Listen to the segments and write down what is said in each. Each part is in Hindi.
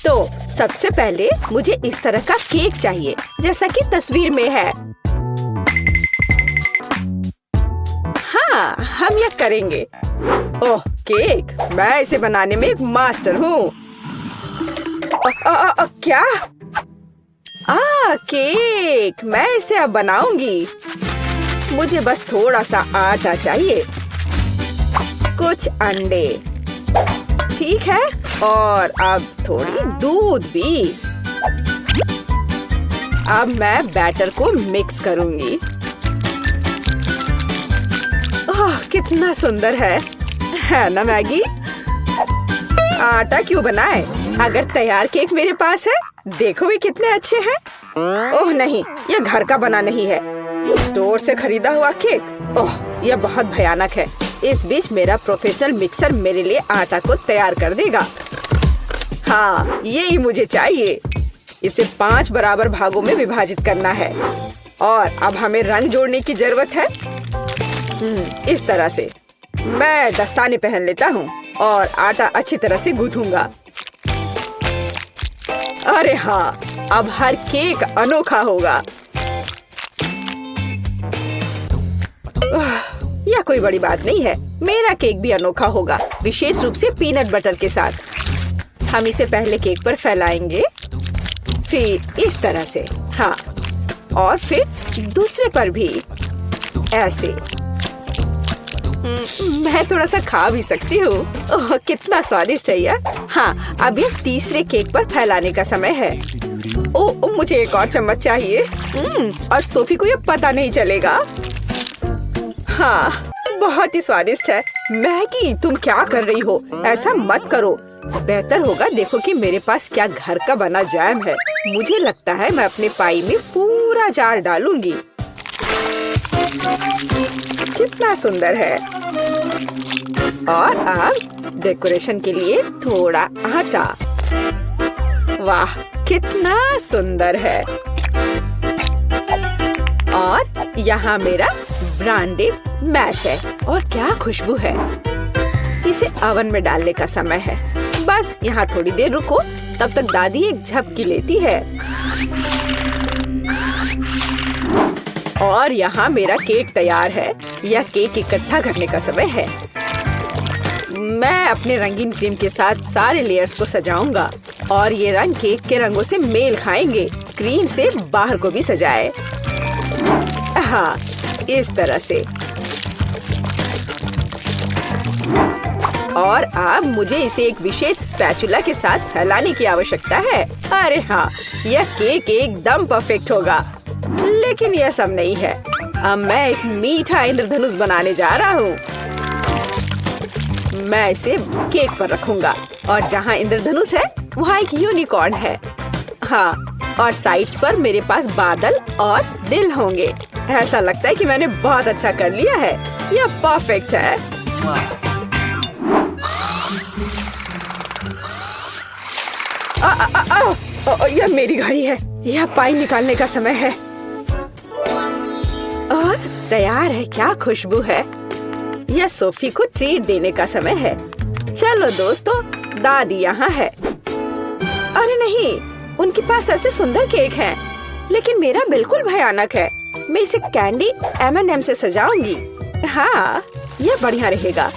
तो सबसे पहले मुझे इस तरह का केक चाहिए, जैसा कि तस्वीर में है। हाँ, हम यह करेंगे। ओह, केक! मैं इसे बनाने में एक मास्टर हूँ। क्या? केक! मैं इसे अब बनाऊंगी। मुझे बस थोड़ा सा आटा चाहिए, कुछ अंडे, ठीक है, और अब थोड़ी दूध भी। अब मैं बैटर को मिक्स करूंगी। ओह, कितना सुंदर है ना मैगी? आटा क्यों बनाए अगर तैयार केक मेरे पास है? देखो ये कितने अच्छे हैं। ओह नहीं, यह घर का बना नहीं है, स्टोर से खरीदा हुआ केक। ओह, यह बहुत भयानक है। इस बीच मेरा प्रोफेशनल मिक्सर मेरे लिए आटा को तैयार कर देगा। हाँ, यही मुझे चाहिए। इसे 5 बराबर भागों में विभाजित करना है और अब हमें रंग जोड़ने की जरूरत है। इस तरह से मैं दस्ताने पहन लेता हूँ और आटा अच्छी तरह से गूंथूंगा। अरे हाँ, अब हर केक अनोखा होगा। यह कोई बड़ी बात नहीं है, मेरा केक भी अनोखा होगा, विशेष रूप से पीनट बटर के साथ। हम इसे पहले केक पर फैलाएंगे, फिर इस तरह से, हाँ, और फिर दूसरे पर भी ऐसे। मैं थोड़ा सा खा भी सकती हूँ। ओह, कितना स्वादिष्ट है यह। हाँ, अब ये तीसरे केक पर फैलाने का समय है। ओह, मुझे एक और चम्मच चाहिए। और सोफी को ये पता नहीं चलेगा। हाँ, बहुत ही स्वादिष्ट है। मैगी, तुम क्या कर रही हो? ऐसा मत करो। बेहतर होगा देखो कि मेरे पास क्या घर का बना जैम है। मुझे लगता है मैं अपने पाई में पूरा जार डालूंगी। कितना सुंदर है। और अब डेकोरेशन के लिए थोड़ा आटा। वाह, कितना सुंदर है। और यहाँ मेरा ब्रांडेड मैश है और क्या खुशबू है। इसे ओवन में डालने का समय है। बस यहाँ थोड़ी देर रुको, तब तक दादी एक झपकी लेती है। और यहाँ मेरा केक तैयार है। यह केक इकट्ठा करने का समय है। मैं अपने रंगीन क्रीम के साथ सारे लेयर्स को सजाऊंगा और ये रंग केक के रंगों से मेल खाएंगे। क्रीम से बाहर को भी सजाए। हाँ, इस तरह से। और अब मुझे इसे एक विशेष स्पैचुला के साथ फैलाने की आवश्यकता है। अरे हाँ, यह केक एकदम परफेक्ट होगा। लेकिन यह सब नहीं है। अब मैं एक मीठा इंद्रधनुष बनाने जा रहा हूँ। मैं इसे केक पर रखूंगा और जहाँ इंद्रधनुष है वहाँ एक यूनिकॉर्न है। हाँ, और साइड्स पर मेरे पास बादल और दिल होंगे। ऐसा लगता है कि मैंने बहुत अच्छा कर लिया है। यह परफेक्ट है। यह मेरी घड़ी है। यह पाई निकालने का समय है। और तैयार है। क्या खुशबू है। यह सोफी को ट्रीट देने का समय है। चलो दोस्तों, दादी यहाँ है। अरे नहीं, उनके पास ऐसे सुंदर केक हैं, लेकिन मेरा बिल्कुल भयानक है। मैं इसे कैंडी M&M से सजाऊंगी। हाँ, यह बढ़िया रहेगा।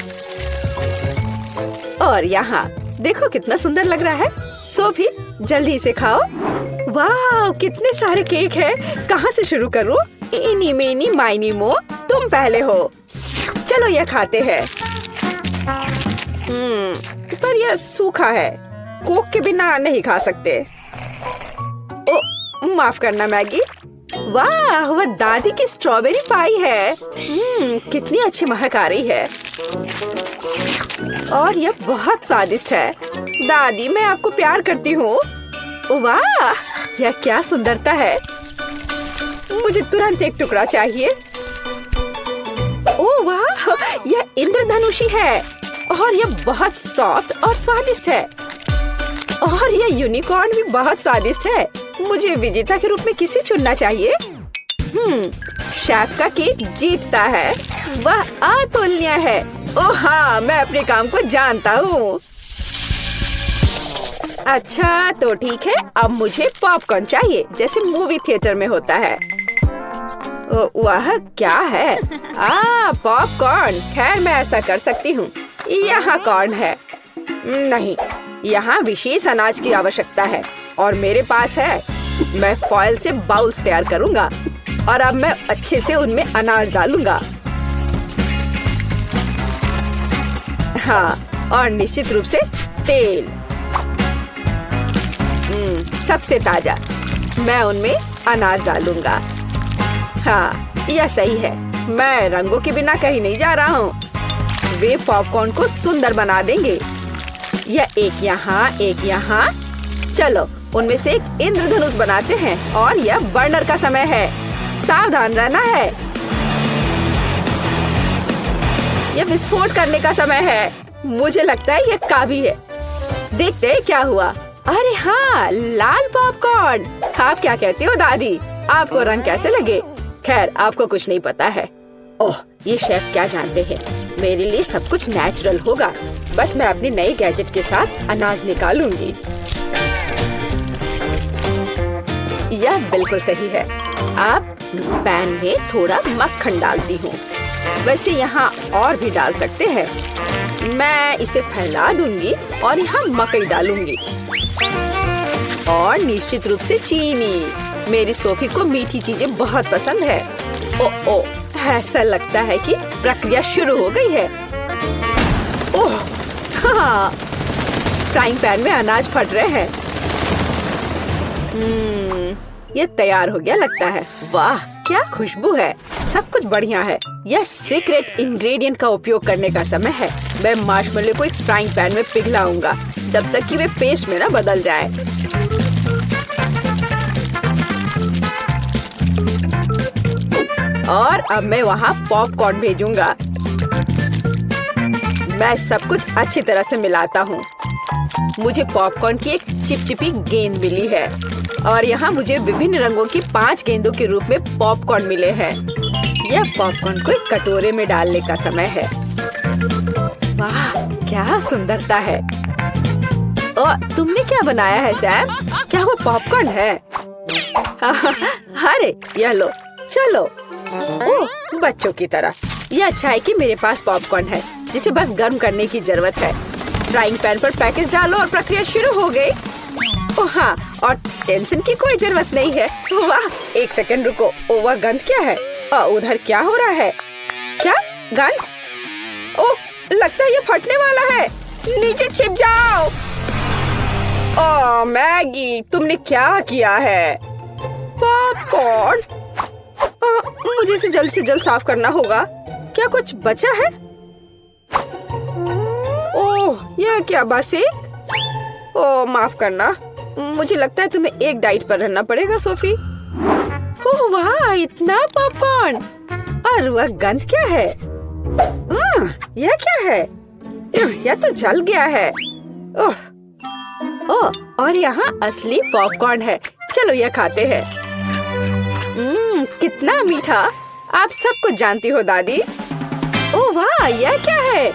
और यहाँ देखो कितना सुंदर लग रहा है। सोफी, जल्दी इसे खाओ। वाह, कितने सारे केक हैं। कहाँ से शुरू करूँ? इनी मेनी माइनी मो, तुम पहले हो। चलो यह खाते हैं। पर यह सूखा है। कोक के बिना नहीं खा सकते। ओ, माफ करना मैगी। वाह, वह दादी की स्ट्रॉबेरी पाई है। कितनी अच्छी महक आ रही है। और यह बहुत स्वादिष्ट है। दादी, मैं आपको प्यार करती हूँ। वाह, यह क्या सुंदरता है। मुझे तुरंत एक टुकड़ा चाहिए। ओह वाह, यह इंद्रधनुषी है और यह बहुत सॉफ्ट और स्वादिष्ट है। और यह यूनिकॉर्न भी बहुत स्वादिष्ट है। मुझे विजेता के रूप में किसे चुनना चाहिए? शेफ का केक जीतता है। वह अतुलनीय है। ओह हाँ, मैं अपने काम को जानता हूँ। अच्छा तो ठीक है, अब मुझे पॉपकॉर्न चाहिए जैसे मूवी थिएटर में होता है। वह क्या है? पॉपकॉर्न। खैर मैं ऐसा कर सकती हूँ। यहाँ कॉर्न है। नहीं, यहाँ विशेष अनाज की आवश्यकता है और मेरे पास है। मैं फॉइल से बाउल्स तैयार करूँगा और अब मैं अच्छे से उनमें अनाज डालूंगा। हाँ, और निश्चित रूप से तेल। सबसे ताजा। मैं उनमें अनाज डालूंगा। हाँ, यह सही है। मैं रंगों के बिना कहीं नहीं जा रहा हूँ। वे पॉपकॉर्न को सुंदर बना देंगे। यह एक यहाँ, एक यहाँ। चलो उनमें से एक इंद्रधनुष बनाते हैं और यह बर्नर का समय है। सावधान रहना है। यह विस्फोट करने का समय है। मुझे लगता है यह काफी है। देखते हैं क्या हुआ। अरे हाँ, लाल पॉपकॉर्न। आप क्या कहती हो दादी? आपको रंग कैसे लगे? खैर आपको कुछ नहीं पता है। ओह, ये शेफ क्या जानते हैं। मेरे लिए सब कुछ नेचुरल होगा। बस मैं अपने नए गैजेट के साथ अनाज निकालूंगी। यह बिल्कुल सही है। आप पैन में थोड़ा मक्खन डालती हूँ। वैसे यहाँ और भी डाल सकते हैं। मैं इसे फैला दूंगी और यहाँ मकई डालूंगी और निश्चित रूप से चीनी। मेरी सोफी को मीठी चीजें बहुत पसंद है। ओ, ऐसा लगता है कि प्रक्रिया शुरू हो गई है। ओह, हाँ, फ्राइंग पैन में अनाज फट रहे हैं। ये तैयार हो गया लगता है। वाह, क्या खुशबू है। सब कुछ बढ़िया है। यह सीक्रेट इंग्रेडिएंट का उपयोग करने का समय है। मैं मार्शमेलो को एक फ्राइंग पैन में पिघलाऊंगा जब तक कि वे पेस्ट में न बदल जाए। और अब मैं वहाँ पॉपकॉर्न भेजूंगा। मैं सब कुछ अच्छी तरह से मिलाता हूँ। मुझे पॉपकॉर्न की एक चिपचिपी गेंद मिली है और यहाँ मुझे विभिन्न रंगों की 5 गेंदों के रूप में पॉपकॉर्न मिले हैं। यह पॉपकॉर्न को एक कटोरे में डालने का समय है। वाह, क्या सुंदरता है। और तुमने क्या बनाया है सैम? क्या वो पॉपकॉर्न है? अरे यह लो, चलो। ओह, बच्चों की तरह। यह अच्छा है कि मेरे पास पॉपकॉर्न है जिसे बस गर्म करने की जरूरत है। फ्राइंग पैन पर पैकेज डालो और प्रक्रिया शुरू हो गई। ओह हाँ, और टेंशन की कोई जरूरत नहीं है। वाह, एक सेकंड रुको। वह गंध क्या है? उधर क्या हो रहा है? क्या गंध? ओह, लगता है ये फटने वाला है। नीचे छिप जाओ। ओह मैगी, तुमने क्या किया है? पॉपकॉर्न। मुझे इसे जल्द से जल्द साफ करना होगा। क्या कुछ बचा है? ओह, यह क्या बस एक? ओह माफ करना। मुझे लगता है तुम्हें एक डाइट पर रहना पड़ेगा सोफी। ओह वाह, इतना पॉपकॉर्न। और वह गंध क्या है? यह क्या है? यह तो जल गया है। ओह, और यहाँ असली पॉपकॉर्न है। चलो यह खाते हैं। कितना मीठा। आप सब कुछ जानती हो दादी। ओह वाह, यह क्या है?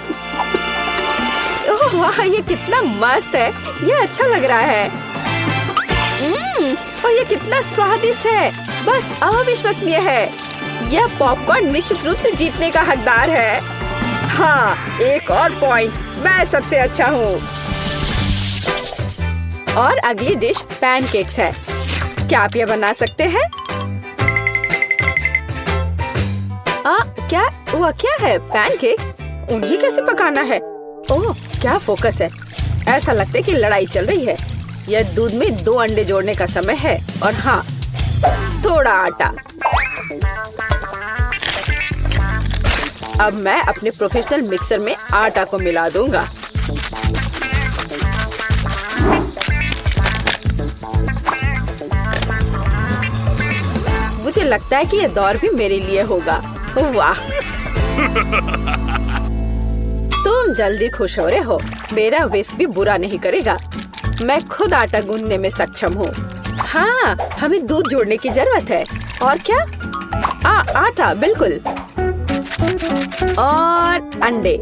ओह वाह, ये कितना मस्त है। यह अच्छा लग रहा है। और ये कितना स्वादिष्ट है। बस अविश्वसनीय है। यह पॉपकॉर्न निश्चित रूप से जीतने का हकदार है। हाँ, एक और पॉइंट। मैं सबसे अच्छा हूँ। और अगली डिश पैनकेक्स है। क्या आप यह बना सकते हैं? क्या है? पैनकेक्स? उन्हें कैसे पकाना है? ओह, क्या फोकस है। ऐसा लगता है कि लड़ाई चल रही है। यह दूध में 2 अंडे जोड़ने का समय है और हाँ, थोड़ा आटा। अब मैं अपने प्रोफेशनल मिक्सर में आटा को मिला दूंगा। मुझे लगता है कि यह दौर भी मेरे लिए होगा। वाह, तुम जल्दी खुश हो रहे हो। मेरा विस्क भी बुरा नहीं करेगा। मैं खुद आटा गूंदने में सक्षम हूँ। हाँ, हमें दूध जोड़ने की जरूरत है। और क्या? आटा, बिल्कुल। और अंडे।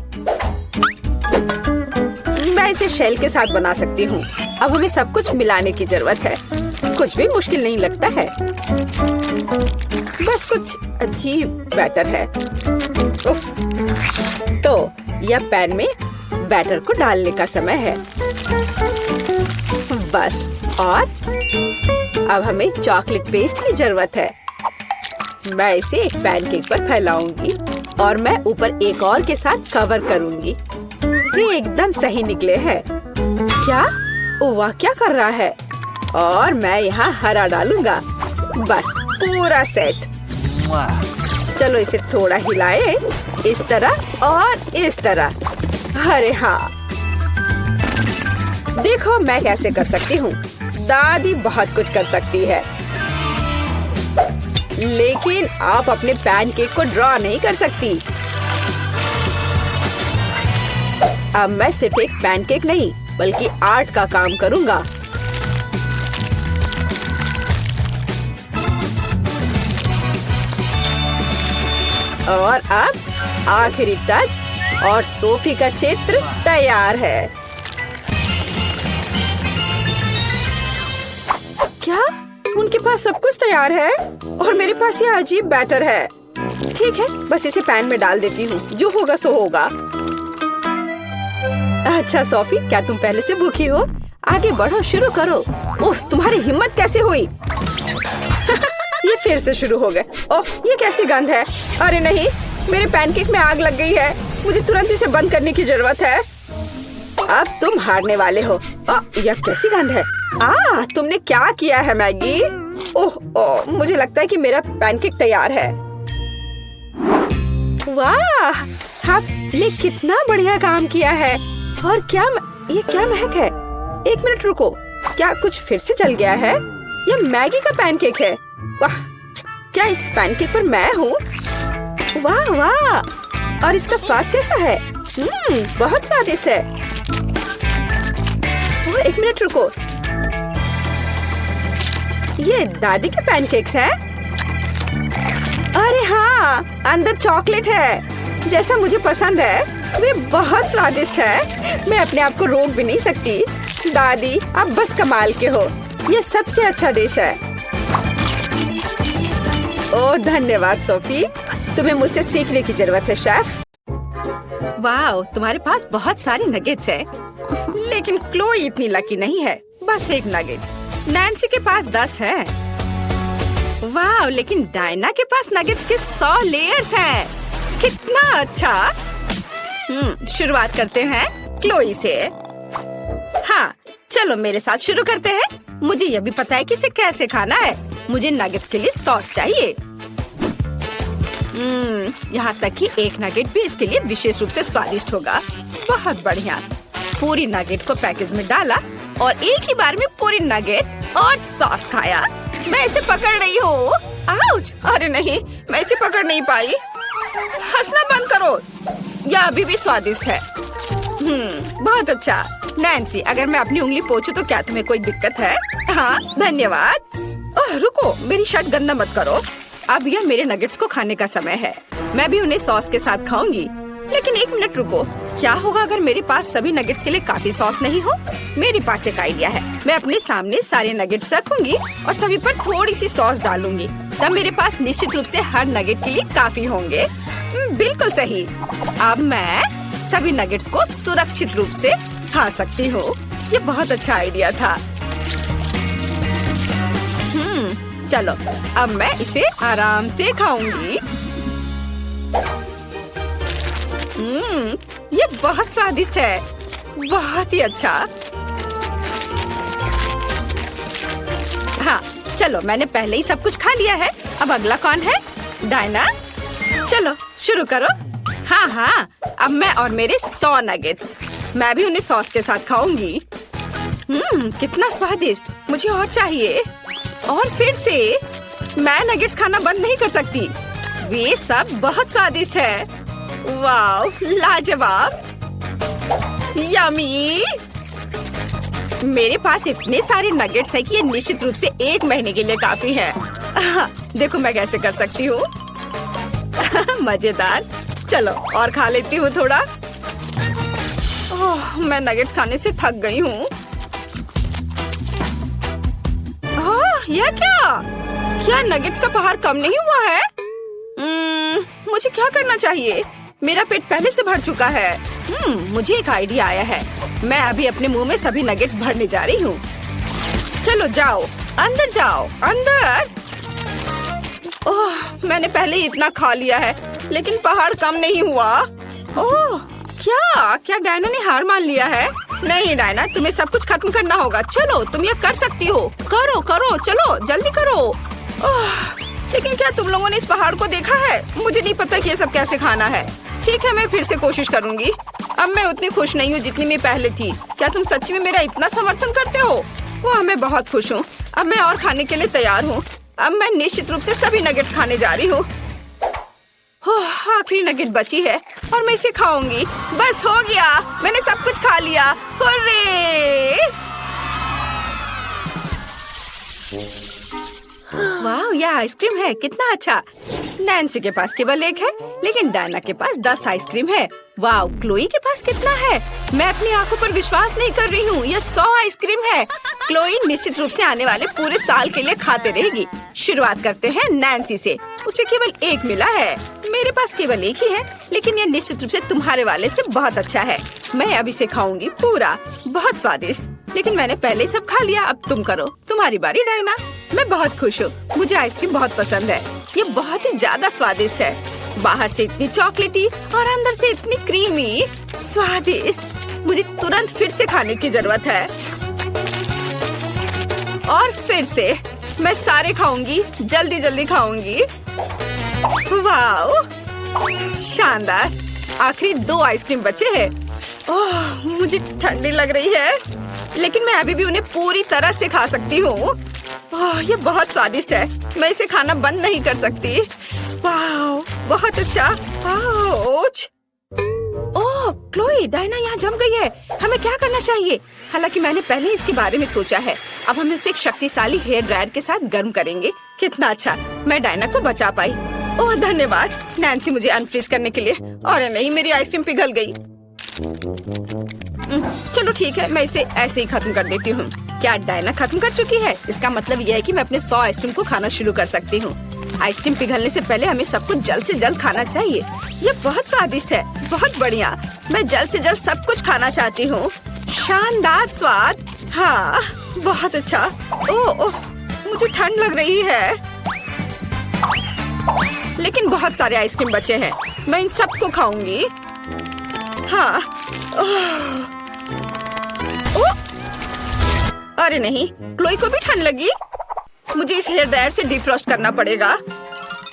मैं इसे शेल के साथ बना सकती हूँ। अब हमें सब कुछ मिलाने की जरूरत है। कुछ भी मुश्किल नहीं लगता है, बस कुछ अजीब बैटर है। उफ। तो यह पैन में बैटर को डालने का समय है। बस, और अब हमें चॉकलेट पेस्ट की जरूरत है। मैं इसे एक पैनकेक पर फैलाऊंगी और मैं ऊपर एक और के साथ कवर करूंगी। ये एकदम सही निकले हैं। क्या? वाह, क्या कर रहा है? और मैं यहाँ हरा डालूंगा। बस पूरा सेट। चलो इसे थोड़ा हिलाए, इस तरह और इस तरह। अरे हाँ, देखो मैं कैसे कर सकती हूँ। दादी बहुत कुछ कर सकती है, लेकिन आप अपने पैनकेक को ड्रॉ नहीं कर सकती। अब मैं सिर्फ एक पैनकेक नहीं बल्कि आर्ट का काम करूंगा। और अब आखिरी टच और सोफी का चित्र तैयार है। क्या? उनके पास सब कुछ तैयार है और मेरे पास ये अजीब बैटर है। ठीक है, बस इसे पैन में डाल देती हूँ। जो होगा सो होगा। अच्छा सोफी, क्या तुम पहले से भूखी हो? आगे बढ़ो, शुरू करो। ओह, तुम्हारी हिम्मत कैसे हुई? ये फिर से शुरू हो गए। ओह, ये कैसी गंध है? अरे नहीं, मेरे पैनकेक में आग लग गई है। मुझे तुरंत इसे बंद करने की जरूरत है। अब तुम हारने वाले हो। यह कैसी गंध है? तुमने क्या किया है मैगी? ओह, मुझे लगता है कि मेरा पैनकेक तैयार है। वाह, आपने कितना बढ़िया काम किया है। और ये क्या महक है? एक मिनट रुको, क्या कुछ फिर से जल गया है? यह मैगी का पैनकेक है। वाह, क्या इस पैनकेक पर मैं हूँ? वाह वाह, और इसका स्वाद कैसा है? बहुत स्वादिष्ट है। एक मिनट रुको, ये दादी के पैनकेक्स हैं? अरे हाँ, अंदर चॉकलेट है, जैसा मुझे पसंद है। वे बहुत स्वादिष्ट है। मैं अपने आप को रोक भी नहीं सकती। दादी, आप बस कमाल के हो। ये सबसे अच्छा डिश है। ओह धन्यवाद सोफी, तुम्हें मुझसे सीखने की जरूरत है शेफ। वाह, तुम्हारे पास बहुत सारी नगेट्स है, लेकिन क्लोई इतनी लकी नहीं है। बस एक नगेट। नैन्सी के पास 10 है। वाह, लेकिन डायना के पास नगेट्स के 100 लेयर्स हैं। कितना अच्छा। शुरुआत करते हैं क्लोई से। हाँ, चलो मेरे साथ शुरू करते हैं। मुझे यह भी पता है कि इसे कैसे खाना है। मुझे नगेट्स के लिए सॉस चाहिए। यहाँ तक कि एक नगेट भी इसके लिए विशेष रूप से स्वादिष्ट होगा। बहुत बढ़िया। पूरी नगेट को पैकेज में डाला और एक ही बार में पूरी नगेट और सॉस खाया। मैं इसे पकड़ रही हूँ। आउच! अरे नहीं, मैं इसे पकड़ नहीं पाई। हंसना बंद करो। यह अभी भी स्वादिष्ट है। बहुत अच्छा। नैन्सी, अगर मैं अपनी उंगली पोंछूं तो क्या तुम्हें कोई दिक्कत है? हाँ, धन्यवाद। ओह रुको, मेरी शर्ट गंदा मत करो। अब यह मेरे नगेट्स को खाने का समय है। मैं भी उन्हें सॉस के साथ खाऊंगी। लेकिन एक मिनट रुको, क्या होगा अगर मेरे पास सभी नगेट्स के लिए काफी सॉस नहीं हो? मेरे पास एक आइडिया है। मैं अपने सामने सारे नगेट्स रखूंगी और सभी पर थोड़ी सी सॉस डालूंगी। तब मेरे पास निश्चित रूप से हर नगेट के लिए काफी होंगे। बिल्कुल सही। अब मैं सभी नगेट्स को सुरक्षित रूप से खा सकती हूँ। ये बहुत अच्छा आइडिया था। चलो, अब मैं इसे आराम से खाऊंगी। ये बहुत स्वादिष्ट है। बहुत ही अच्छा। हाँ, चलो मैंने पहले ही सब कुछ खा लिया है। अब अगला कौन है? डायना, चलो शुरू करो। हाँ हाँ, अब मैं और मेरे 100 नगेट्स। मैं भी उन्हें सॉस के साथ खाऊंगी। कितना स्वादिष्ट। मुझे और चाहिए। और फिर से मैं नगेट्स खाना बंद नहीं कर सकती। वे सब बहुत स्वादिष्ट है। वाव, लाजवाब, यम्मी। मेरे पास इतने सारे नगेट्स हैं कि ये निश्चित रूप से 1 महीने के लिए काफी है। देखो मैं कैसे कर सकती हूँ। मजेदार। चलो और खा लेती हूँ थोड़ा। ओह, मैं नगेट्स खाने से थक गई हूँ। यह क्या नगेट्स का पहाड़ कम नहीं हुआ है? मुझे क्या करना चाहिए? मेरा पेट पहले से भर चुका है। मुझे एक आइडिया आया है। मैं अभी अपने मुंह में सभी नगेट्स भरने जा रही हूँ। चलो जाओ, अंदर जाओ, अंदर। ओह, मैंने पहले ही इतना खा लिया है, लेकिन पहाड़ कम नहीं हुआ। ओह, क्या डायना ने हार मान लिया है? नहीं डायना, तुम्हें सब कुछ खत्म करना होगा। चलो, तुम ये कर सकती हो। करो, चलो, जल्दी करो। ओह, लेकिन क्या तुम लोगों ने इस पहाड़ को देखा है? मुझे नहीं पता कि ये सब कैसे खाना है। ठीक है, मैं फिर से कोशिश करूंगी। अब मैं उतनी खुश नहीं हूँ जितनी मैं पहले थी। क्या तुम सच्ची में मेरा इतना समर्थन करते हो? वाह, मैं बहुत खुश हूँ। अब मैं और खाने के लिए तैयार हूँ। अब मैं निश्चित रूप से सभी नगेट्स खाने जा रही हूँ। आखिरी नगेट बची है और मैं इसे खाऊंगी। बस हो गया, मैंने सब कुछ खा लिया। हुर्रे! वाह, यह आइसक्रीम है, कितना अच्छा। नैन्सी के पास केवल एक है, लेकिन डायना के पास 10 आइसक्रीम है। वाह, क्लोई के पास कितना है? मैं अपनी आंखों पर विश्वास नहीं कर रही हूँ। यह 100 आइसक्रीम है। क्लोई निश्चित रूप से आने वाले पूरे साल के लिए खाते रहेगी। शुरुआत करते हैं नैन्सी से। उसे केवल एक मिला है। मेरे पास केवल एक ही है, लेकिन यह निश्चित रूप से तुम्हारे वाले से बहुत अच्छा है। मैं अब इसे खाऊंगी पूरा। बहुत स्वादिष्ट, लेकिन मैंने पहले ही सब खा लिया। अब तुम करो, तुम्हारी बारी डायना। मैं बहुत खुश हूँ। मुझे आइसक्रीम बहुत पसंद है। ये बहुत ही ज्यादा स्वादिष्ट है। बाहर से इतनी चॉकलेटी और अंदर से इतनी क्रीमी, स्वादिष्ट। मुझे तुरंत फिर से खाने की जरूरत है। और फिर से मैं सारे खाऊंगी, जल्दी खाऊंगी। वाओ, शानदार। आखिरी 2 आइसक्रीम बचे हैं। ओह, मुझे ठंडी लग रही है, लेकिन मैं अभी भी उन्हें पूरी तरह से खा सकती हूँ। ओह, ये बहुत स्वादिष्ट है। मैं इसे खाना बंद नहीं कर सकती। वाओ, बहुत अच्छा। आउच। ओह, क्लोई, डायना यहाँ जम गई है। हमें क्या करना चाहिए? हालांकि मैंने पहले इसके बारे में सोचा है। अब हम उसे एक शक्तिशाली हेयर ड्रायर के साथ गर्म करेंगे। कितना अच्छा, मैं डायना को बचा पाई। ओह, धन्यवाद नैन्सी, मुझे अनफ्रीज करने के लिए। और नहीं, मेरी आइसक्रीम पिघल गई। चलो ठीक है, मैं इसे ऐसे ही खत्म कर देती हूँ। क्या डायना खत्म कर चुकी है? इसका मतलब यह है कि मैं अपने 100 आइसक्रीम को खाना शुरू कर सकती हूँ। आइसक्रीम पिघलने से पहले हमें सब कुछ जल्द से जल्द खाना चाहिए। ये बहुत स्वादिष्ट है, बहुत बढ़िया। मैं जल्द से जल्द सब कुछ खाना चाहती हूँ। शानदार स्वाद। हाँ, बहुत अच्छा। ओह, मुझे ठंड लग रही है, लेकिन बहुत सारे आइसक्रीम बचे हैं। मैं इन सबको खाऊंगी। हाँ। अरे नहीं, क्लोई को भी ठंड लगी। मुझे इस हेयर ड्रायर से डिफ्रॉस्ट करना पड़ेगा।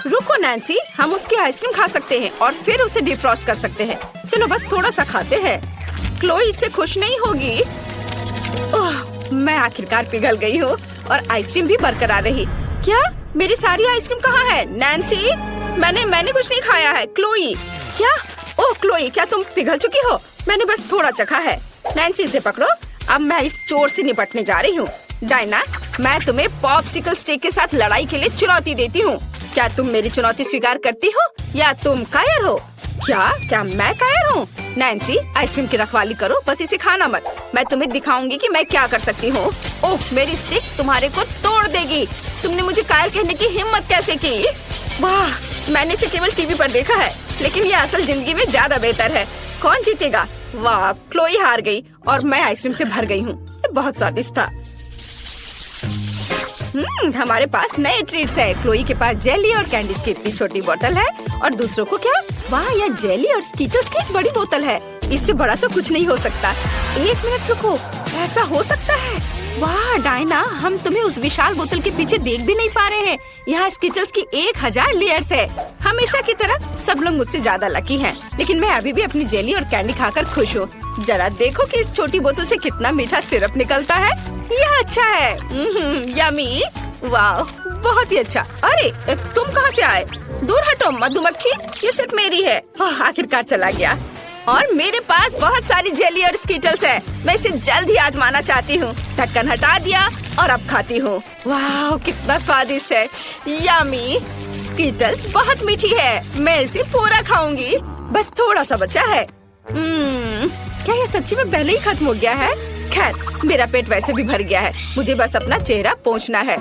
रुको नैन्सी, हम उसकी आइसक्रीम खा सकते हैं और फिर उसे डिफ्रॉस्ट कर सकते हैं। चलो बस थोड़ा सा खाते हैं। क्लोई इससे खुश नहीं होगी। ओह, मैं आखिरकार पिघल गई हूँ और आइसक्रीम भी बरकरार रही। क्या मेरी सारी आइसक्रीम कहाँ है? नैन्सी, मैंने कुछ नहीं खाया है। क्लोई, क्या? ओह क्लोई, क्या तुम पिघल चुकी हो? मैंने बस थोड़ा चखा है। नैन्सी, इसे पकड़ो। अब मैं इस चोर से निपटने जा रही हूँ। डायना, मैं तुम्हें पॉप्सिकल स्टिक के साथ लड़ाई के लिए चुनौती देती हूँ। क्या तुम मेरी चुनौती स्वीकार करती हो या तुम कायर हो? क्या मैं कायर हूँ? नैन्सी, आइसक्रीम की रखवाली करो, बस इसे खाना मत। मैं तुम्हें दिखाऊंगी कि मैं क्या कर सकती हूँ। ओह, मेरी स्टिक तुम्हारे को तोड़ देगी। तुमने मुझे कायर कहने की हिम्मत कैसे की? वाह, मैंने इसे केवल टीवी पर देखा है, लेकिन ये असल जिंदगी में ज्यादा बेहतर है। कौन जीतेगा? वाह, क्लोई हार गई और मैं आइसक्रीम से भर गई हूँ। ये बहुत स्वादिष्ट था। हमारे पास नए ट्रीट्स है। क्लोई के पास जेली और कैंडीज की इतनी छोटी बोतल है और दूसरों को क्या? वाह, यह जेली और स्कीटर्स की एक बड़ी बोतल है। इससे बड़ा तो कुछ नहीं हो सकता। 1 मिनट रुको, ऐसा हो सकता है? वाह डायना, हम तुम्हें उस विशाल बोतल के पीछे देख भी नहीं पा रहे हैं। यहाँ स्कीटर्स की 1000 लेयर्स है। हमेशा की तरह सब लोग मुझसे ज्यादा लकी हैं, लेकिन मैं अभी भी अपनी जेली और कैंडी खाकर खुश हूँ। जरा देखो कि इस छोटी बोतल से कितना मीठा सिरप निकलता है। यह अच्छा है। यमी। वाह, बहुत ही अच्छा। अरे तुम कहाँ से आए? दूर हटो मधुमक्खी, ये सिर्फ मेरी है। आखिरकार चला गया। और मेरे पास बहुत सारी जेली और स्कीटल्स है। मैं इसे जल्द ही आजमाना चाहती हूँ। ढक्कन हटा दिया और अब खाती हूँ। वाह, कितना स्वादिष्ट है। यमी। स्कीटल्स बहुत मीठी है। मैं इसे पूरा खाऊंगी। बस थोड़ा सा बचा है। क्या ये सच्ची में पहले ही खत्म हो गया है? खैर, मेरा पेट वैसे भी भर गया है, मुझे बस अपना चेहरा पोंछना है।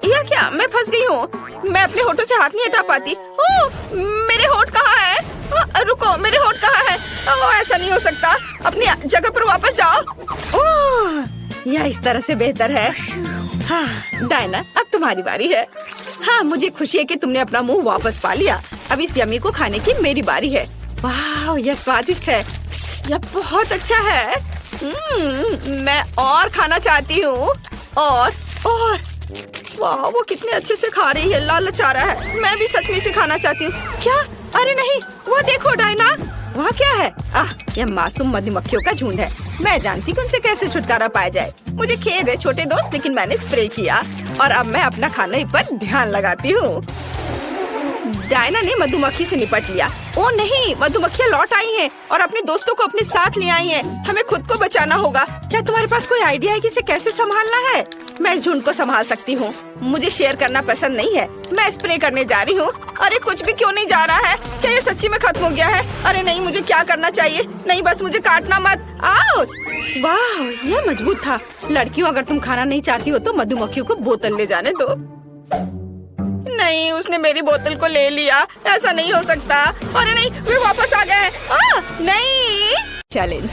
यह क्या, मैं फंस गई हूँ। मैं अपने होठों से हाथ नहीं हटा पाती। ओह, मेरे होठ कहाँ है? रुको, मेरे होठ कहाँ है? ओह, ऐसा नहीं हो सकता। अपनी जगह पर वापस जाओ। ओह, यह इस तरह से बेहतर है। हाँ, डायना, अब तुम्हारी बारी है। हाँ, मुझे खुशी है कि तुमने अपना मुंह वापस पा लिया। अब इस यम्मी को खाने की मेरी बारी है। वाह, यह स्वादिष्ट है। यह बहुत अच्छा है। मैं और खाना चाहती हूँ। और वाह, वो कितने अच्छे से खा रही है, लालच आ रहा है। मैं भी सच में से खाना चाहती हूँ। क्या? अरे नहीं, वो देखो डायना, वहाँ क्या है? यह मासूम मधुमक्खियों का झुंड है। मैं जानती हूँ उनसे कैसे छुटकारा पाया जाए। मुझे खेद है छोटे दोस्त, लेकिन मैंने स्प्रे किया और अब मैं अपना खाने पर ध्यान लगाती हूँ। डायना ने मधुमक्खी से निपट लिया। ओ नहीं, मधुमक्खियाँ लौट आई हैं और अपने दोस्तों को अपने साथ ले आई हैं। हमें खुद को बचाना होगा। क्या तुम्हारे पास कोई आइडिया है कि इसे कैसे संभालना है? मैं इस झुंड को संभाल सकती हूँ। मुझे शेयर करना पसंद नहीं है। मैं स्प्रे करने जा रही हूँ। अरे कुछ भी क्यों नहीं जा रहा है? क्या ये सच्ची में खत्म हो गया है? अरे नहीं, मुझे क्या करना चाहिए? नहीं, बस मुझे काटना मत। आउच! वाह, यह मजबूत था। लड़कियों, अगर तुम खाना नहीं चाहती हो तो मधुमक्खियों को बोतल ले जाने दो। नहीं, उसने मेरी बोतल को ले लिया। ऐसा नहीं हो सकता। अरे नहीं, वे वापस आ गए हैं। नहीं। चैलेंज।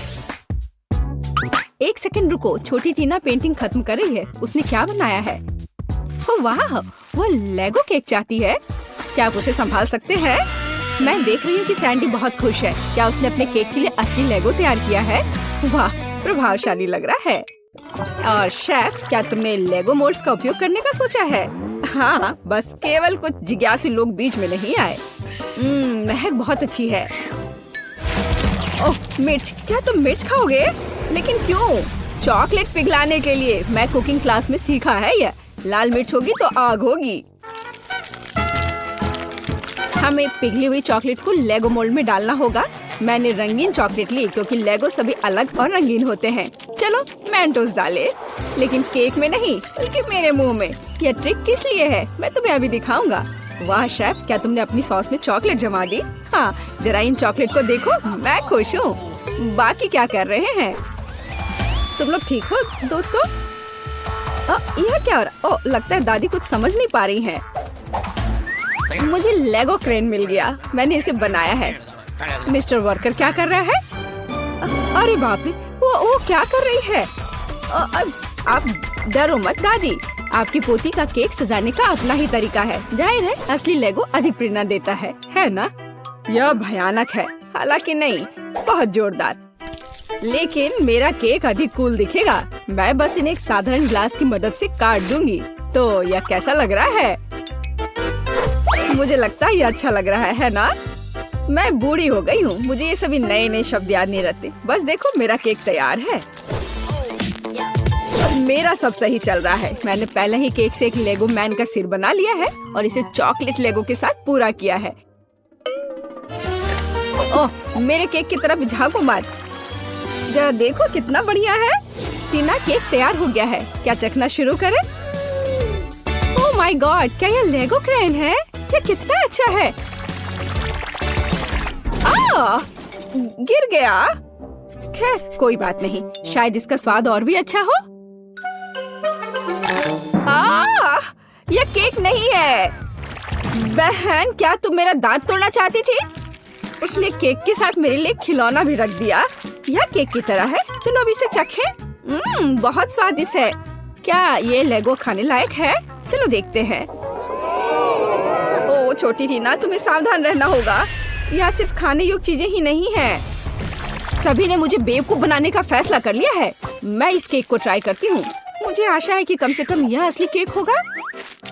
एक सेकंड रुको, छोटी टीना पेंटिंग खत्म कर रही है। उसने क्या बनाया है? ओह वाह, वो लेगो केक चाहती है। क्या आप उसे संभाल सकते हैं? मैं देख रही हूँ कि सैंडी बहुत खुश है। क्या उसने अपने केक के लिए असली लेगो तैयार किया है? वाह, प्रभावशाली लग रहा है। और शेफ, क्या तुमने लेगो मोल्ड्स का उपयोग करने का सोचा है? हाँ, बस केवल कुछ जिज्ञासु लोग बीच में नहीं आए। महक बहुत अच्छी है। ओह, मिर्च। क्या तुम मिर्च खाओगे? लेकिन क्यों? चॉकलेट पिघलाने के लिए। मैं कुकिंग क्लास में सीखा है यह। लाल मिर्च होगी तो आग होगी। हमें पिघली हुई चॉकलेट को लेगो मोल्ड में डालना होगा। मैंने रंगीन चॉकलेट ली क्योंकि लेगो सभी अलग और रंगीन होते हैं। चलो मेंटोस डाले, लेकिन केक में नहीं बल्कि मेरे मुंह में। यह ट्रिक किस लिए है मैं तुम्हें अभी दिखाऊंगा। वाह शेफ, क्या तुमने अपनी सॉस में चॉकलेट जमा दी? हाँ, जरा इन चॉकलेट को देखो, मैं खुश हूँ। बाकी क्या कर रहे हैं तुम लोग? ठीक हो दोस्तों? यह क्या हो रहा? ओह, लगता है दादी कुछ समझ नहीं पा रही है। मुझे लेगो क्रेन मिल गया। मैंने इसे बनाया है। मिस्टर वर्कर क्या कर रहा है? अरे बाप रे, वो क्या कर रही है? आप डरो मत दादी, आपकी पोती का केक सजाने का अपना ही तरीका है। जाहिर है असली लेगो अधिक प्रेरणा देता है ना? यह भयानक है, हालांकि नहीं, बहुत जोरदार। लेकिन मेरा केक अधिक कूल दिखेगा। मैं बस इन्हें एक साधारण ग्लास की मदद से काट दूंगी। तो यह कैसा लग रहा है? मुझे लगता है यह अच्छा लग रहा है ना? मैं बूढ़ी हो गई हूँ, मुझे ये सभी नए नए शब्द याद नहीं रहते। बस देखो, मेरा केक तैयार है। मेरा सब सही चल रहा है। मैंने पहले ही केक से एक लेगो मैन का सिर बना लिया है और इसे चॉकलेट लेगो के साथ पूरा किया है। ओह, मेरे केक की तरफ झांको मत। जरा देखो कितना बढ़िया है। टीना, केक तैयार हो गया है। क्या चखना शुरू करें? ओह माय गॉड, क्या यह लेगो क्रेन है? यह कितना अच्छा है। गिर गया। खैर कोई बात नहीं, शायद इसका स्वाद और भी अच्छा हो। यह केक नहीं है। बहन, क्या तुम मेरा दांत तोड़ना चाहती थी? उसने केक के साथ मेरे लिए खिलौना भी रख दिया। यह केक की तरह है। चलो अब इसे चखें। बहुत स्वादिष्ट है। क्या ये लेगो खाने लायक है? चलो देखते हैं। ओ छोटी टीना, तुम्हें सावधान रहना होगा। यहाँ सिर्फ खाने योग्य चीजें ही नहीं हैं। सभी ने मुझे बेवकूफ बनाने का फैसला कर लिया है। मैं इस केक को ट्राई करती हूँ। मुझे आशा है कि कम से कम यह असली केक होगा।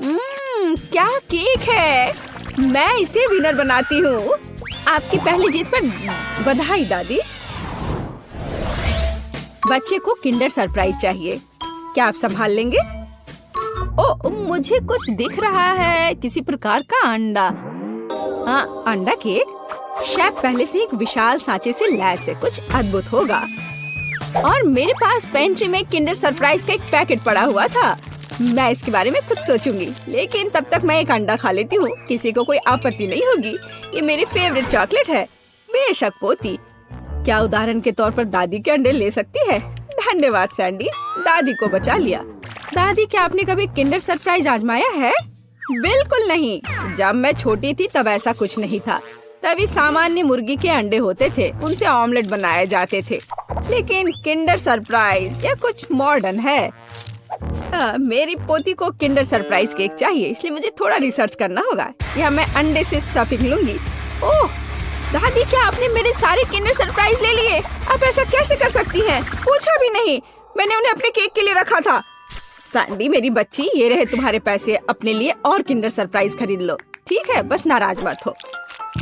क्या केक है! मैं इसे विनर बनाती हूँ। आपकी पहली जीत पर बधाई दादी। बच्चे को किंडर सरप्राइज चाहिए। क्या आप संभाल लेंगे? ओ, मुझे कुछ दिख रहा है, किसी प्रकार का अंडा। हाँ, अंडा केक। शेफ पहले से एक विशाल सांचे से लैस है, कुछ अद्भुत होगा। और मेरे पास पेंट्री में किंडर सरप्राइज का एक पैकेट पड़ा हुआ था। मैं इसके बारे में कुछ सोचूंगी, लेकिन तब तक मैं एक अंडा खा लेती हूँ। किसी को कोई आपत्ति नहीं होगी। ये मेरी फेवरेट चॉकलेट है। बेशक पोती। क्या उदाहरण के तौर पर दादी के अंडे ले सकती है? धन्यवाद सैंडी, दादी को बचा लिया। दादी, क्या आपने कभी किंडर सरप्राइज आजमाया है? बिल्कुल नहीं। जब मैं छोटी थी तब ऐसा कुछ नहीं था। तभी सामान्य मुर्गी के अंडे होते थे, उनसे ऑमलेट बनाए जाते थे। लेकिन किंडर सरप्राइज या कुछ मॉडर्न है। मेरी पोती को किंडर सरप्राइज केक चाहिए, इसलिए मुझे थोड़ा रिसर्च करना होगा। या मैं अंडे से स्टफिंग लूंगी। ओह दादी, क्या आपने मेरे सारे किंडर सरप्राइज ले लिए? आप ऐसा कैसे कर सकती हैं? पूछा भी नहीं, मैंने उन्हें अपने केक के लिए रखा था। सैंडी मेरी बच्ची, ये रहे तुम्हारे पैसे, अपने लिए और किंडर सरप्राइज खरीद लो। ठीक है, बस नाराज मत हो।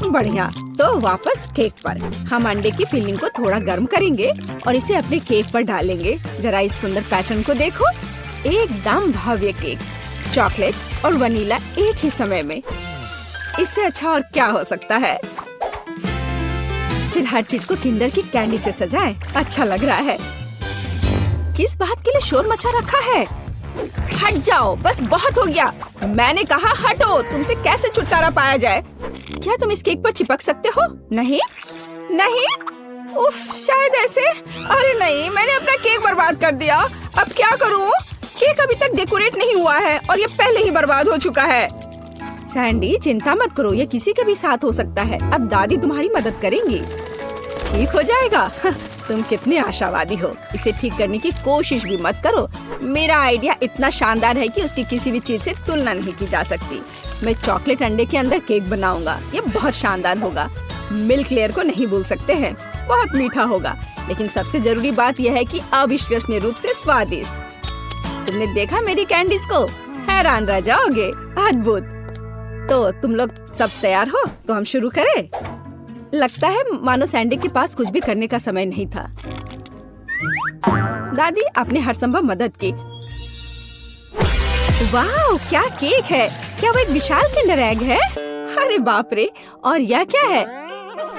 बढ़िया, तो वापस केक पर। हम अंडे की फिलिंग को थोड़ा गर्म करेंगे और इसे अपने केक पर डालेंगे। जरा इस सुंदर पैटर्न को देखो, एकदम भव्य केक, चॉकलेट और वनीला एक ही समय में। इससे अच्छा और क्या हो सकता है? फिर हर चीज को किंडर की कैंडी से सजाएं। अच्छा लग रहा है। किस बात के लिए शोर मचा रखा है? हट जाओ, बस बहुत हो गया। मैंने कहा हटो। तुमसे कैसे छुटकारा पाया जाए? क्या तुम इस केक पर चिपक सकते हो? नहीं नहीं, उफ, शायद ऐसे। अरे नहीं, मैंने अपना केक बर्बाद कर दिया। अब क्या करूं? केक अभी तक डेकोरेट नहीं हुआ है और ये पहले ही बर्बाद हो चुका है। सैंडी, चिंता मत करो, ये किसी के भी साथ हो सकता है। अब दादी तुम्हारी मदद करेंगी। ठीक हो जाएगा। तुम कितने आशावादी हो। इसे ठीक करने की कोशिश भी मत करो। मेरा आइडिया इतना शानदार है कि उसकी किसी भी चीज से तुलना नहीं की जा सकती। मैं चॉकलेट अंडे के अंदर केक बनाऊंगा। ये बहुत शानदार होगा। मिल्क लेयर को नहीं भूल सकते हैं, बहुत मीठा होगा। लेकिन सबसे जरूरी बात यह है कि अविश्वसनीय रूप से स्वादिष्ट। तुमने देखा मेरी कैंडीज को? हैरान रह जाओगे। अद्भुत। तो तुम लोग सब तैयार हो? तो हम शुरू करें? लगता है मानो सैंडी के पास कुछ भी करने का समय नहीं था। दादी, आपने हर संभव मदद की। वाह, क्या केक है! क्या वो एक विशाल किंडर एग है? अरे बाप रे! और यह क्या है?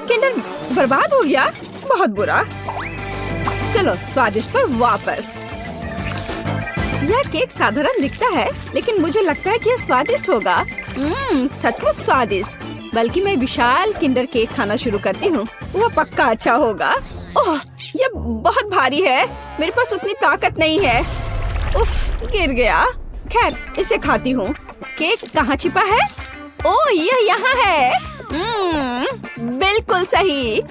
किंडर बर्बाद हो गया। बहुत बुरा। चलो स्वादिष्ट पर वापस। यह केक साधारण दिखता है, लेकिन मुझे लगता है कि यह स्वादिष्ट होगा। सचमुच स्वादिष्ट। बल्कि मैं विशाल किंडर केक खाना शुरू करती हूँ। वो पक्का अच्छा होगा। ओह, यह बहुत भारी है। मेरे पास उतनी ताकत नहीं है। उफ, गिर गया। खैर, इसे खाती हूँ। केक कहाँ छिपा है? ओह, यह यहाँ है। बिल्कुल सही।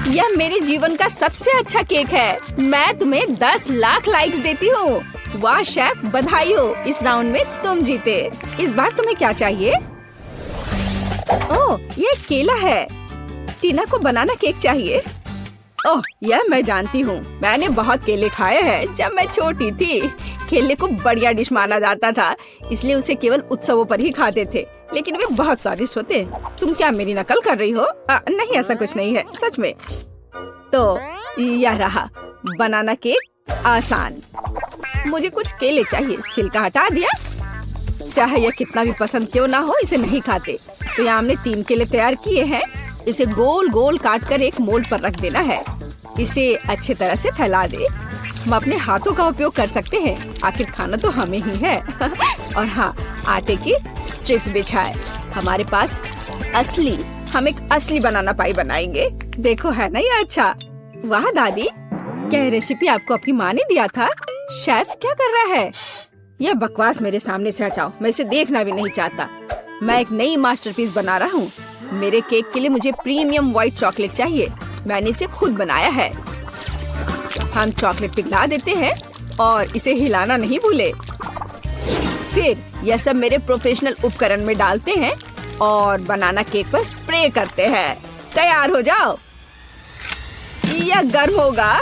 यह मेरे जीवन का सबसे अच्छा केक है। मैं तुम्हें 10 लाख लाइक्स देती हूँ। वाह शेफ, बधाई हो। इस राउंड में तुम जीते। इस बार तुम्हें क्या चाहिए? ओह, ये केला है। टीना को बनाना केक चाहिए। ओह, यह मैं जानती हूँ। मैंने बहुत केले खाए हैं जब मैं छोटी थी। केले को बढ़िया डिश माना जाता था, इसलिए उसे केवल उत्सवों पर ही खाते थे। लेकिन वे बहुत स्वादिष्ट होते। तुम क्या मेरी नकल कर रही हो? नहीं, ऐसा कुछ नहीं है, सच में। तो यह रहा बनाना केक। आसान। मुझे कुछ केले चाहिए। छिलका हटा दिया। चाहे यह कितना भी पसंद क्यों ना हो, इसे नहीं खाते। तो यहाँ हमने 3 केले तैयार किए हैं। इसे गोल गोल काट कर एक मोल्ड पर रख देना है। इसे अच्छी तरह से फैला दे। हम अपने हाथों का उपयोग कर सकते हैं, आखिर खाना तो हमें ही है। और हाँ, आटे की स्ट्रिप्स बिछाए। हमारे पास हम एक असली बनाना पाई बनाएंगे। देखो, है ना ये अच्छा? वाह दादी, क्या रेसिपी आपको अपनी माँ ने दिया था? शेफ क्या कर रहा है? यह बकवास मेरे सामने से हटाओ। मैं इसे देखना भी नहीं चाहता। मैं एक नई मास्टरपीस बना रहा हूँ। मेरे केक के लिए मुझे प्रीमियम व्हाइट चॉकलेट चाहिए। मैंने इसे खुद बनाया है। हम चॉकलेट पिघला देते हैं और इसे हिलाना नहीं भूले। फिर यह सब मेरे प्रोफेशनल उपकरण में डालते हैं और बनाना केक पर स्प्रे करते हैं। तैयार हो जाओ। यह गर्म होगा।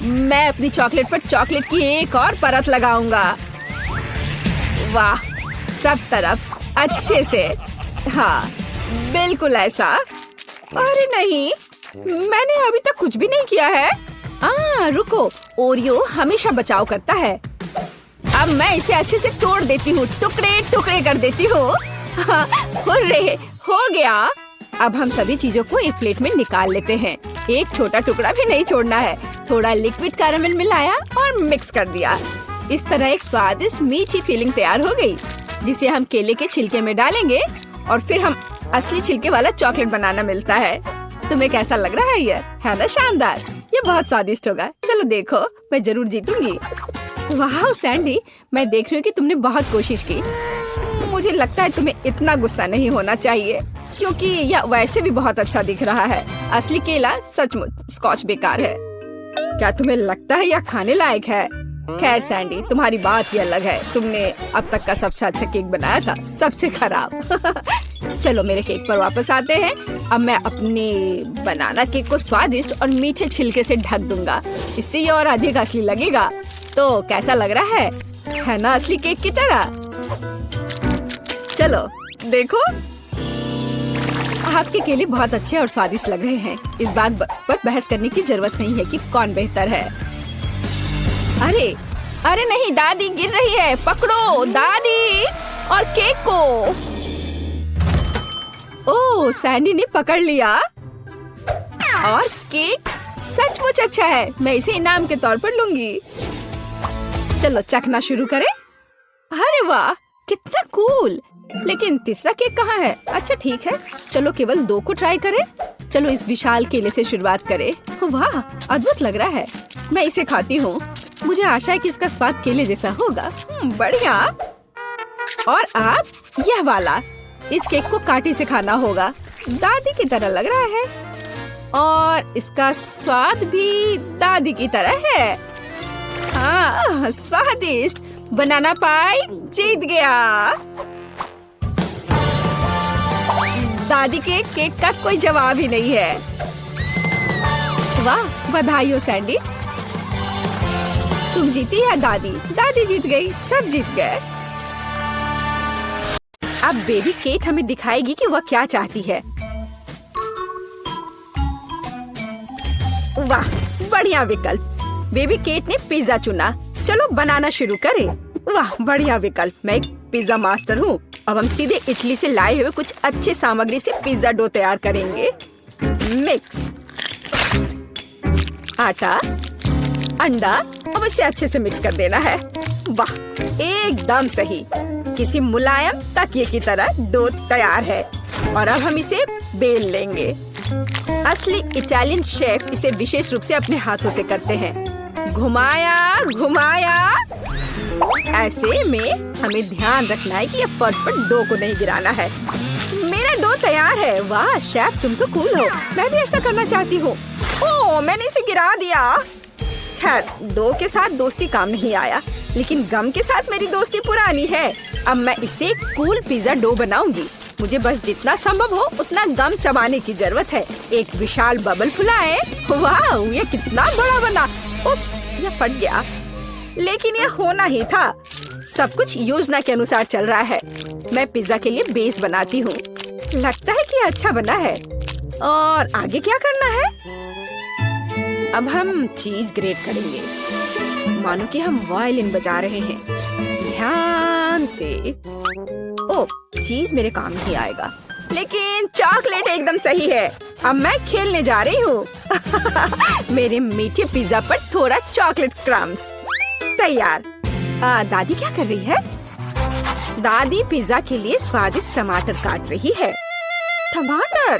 मैं अपनी चॉकलेट पर चॉकलेट की एक और परत लगाऊंगा। वाह, सब तरफ अच्छे से। हाँ, बिल्कुल ऐसा। अरे नहीं, मैंने अभी तक कुछ भी नहीं किया है। रुको, ओरियो हमेशा बचाव करता है। अब मैं इसे अच्छे से तोड़ देती हूँ, टुकड़े टुकड़े कर देती हूँ। हुर्रे, हो गया। अब हम सभी चीजों को एक प्लेट में निकाल लेते हैं। एक छोटा टुकड़ा भी नहीं छोड़ना है। थोड़ा लिक्विड कैरामेल मिलाया और मिक्स कर दिया। इस तरह एक स्वादिष्ट मीठी फीलिंग तैयार हो गई, जिसे हम केले के छिलके में डालेंगे और फिर हम असली छिलके वाला चॉकलेट बनाना मिलता है। तुम्हें कैसा लग रहा है ये? है ना शानदार? ये बहुत स्वादिष्ट होगा। चलो देखो, मैं जरूर जीतूंगी। वाह सैंडी, मैं देख रही हूँ कि तुमने बहुत कोशिश की। मुझे लगता है तुम्हें इतना गुस्सा नहीं होना चाहिए, क्योंकि यह वैसे भी बहुत अच्छा दिख रहा है। असली केला सचमुच स्कॉच बेकार है। क्या तुम्हें लगता है यह खाने लायक है? खैर सैंडी, तुम्हारी बात ही अलग है। तुमने अब तक का सबसे अच्छा केक बनाया था, सबसे खराब। चलो मेरे केक पर वापस आते हैं। अब मैं अपने बनाना केक को स्वादिष्ट और मीठे छिलके से ढक दूंगा। इससे ये और अधिक असली लगेगा। तो कैसा लग रहा है ना असली केक की तरह? चलो देखो, आपके केले बहुत अच्छे और स्वादिष्ट लग रहे हैं। इस बात पर बहस करने की जरूरत नहीं है कि कौन बेहतर है। अरे अरे नहीं, दादी गिर रही है। पकड़ो दादी और केक को। ओह, सैंडी ने पकड़ लिया और केक सचमुच अच्छा है। मैं इसे इनाम के तौर पर लूंगी। चलो चखना शुरू करें। अरे वाह, कितना कूल। लेकिन तीसरा केक कहाँ है? अच्छा ठीक है, चलो केवल 2 को ट्राई करें। चलो इस विशाल केले से शुरुआत करें। वाह, अद्भुत लग रहा है। मैं इसे खाती हूँ। मुझे आशा है कि इसका स्वाद केले जैसा होगा। बढ़िया। और आप यह वाला, इस केक को कांटे से खाना होगा। दादी की तरह लग रहा है और इसका स्वाद भी दादी की तरह है। हाँ, स्वादिष्ट। बनाना पाई जीत गया। दादी के केक का कोई जवाब ही नहीं है। वाह, बधाई हो सैंडी। तुम जीती या दादी? दादी जीत गई, सब जीत गए। अब बेबी केट हमें दिखाएगी कि वह क्या चाहती है। वाह, बढ़िया विकल्प। बेबी केट ने पिज्जा चुना। चलो बनाना शुरू करें। वाह, बढ़िया विकल्प। मैं एक पिज्जा मास्टर हूँ। अब हम सीधे इटली से लाए हुए कुछ अच्छे सामग्री से पिज्जा डो तैयार करेंगे। मिक्स आटा, अंडा, अब इसे अच्छे से मिक्स कर देना है। वाह, एकदम सही। किसी मुलायम तकिए की तरह डो तैयार है और अब हम इसे बेल लेंगे। असली इटालियन शेफ इसे विशेष रूप से अपने हाथों से करते हैं। घुमाया घुमाया। ऐसे में हमें ध्यान रखना है कि ये फर्श पर डो को नहीं गिराना है। मेरा डो तैयार है। वाह शेफ, तुम तो कूल हो। मैं भी ऐसा करना चाहती हूँ। ओह, मैंने इसे गिरा दिया। खैर, डो के साथ दोस्ती काम नहीं आया, लेकिन गम के साथ मेरी दोस्ती पुरानी है। अब मैं इसे कूल पिज्जा डो बनाऊंगी। मुझे बस जितना संभव हो उतना गम चबाने की जरूरत है। एक विशाल बबल फुलाएं। वाह, ये कितना बड़ा बना। उप्स, ये फट गया। लेकिन ये होना ही था। सब कुछ योजना के अनुसार चल रहा है। मैं पिज्जा के लिए बेस बनाती हूँ। लगता है कि अच्छा बना है। और आगे क्या करना है? अब हम चीज ग्रेट करेंगे, मानो कि हम वायलिन बजा रहे हैं। ध्यान से। ओह, चीज मेरे काम नहीं आएगा, लेकिन चॉकलेट एकदम सही है। अब मैं खेलने जा रही हूँ। मेरे मीठे पिज्जा पर थोड़ा चॉकलेट क्रम्स तैयार। दादी क्या कर रही है? दादी पिज्जा के लिए स्वादिष्ट टमाटर काट रही है। टमाटर?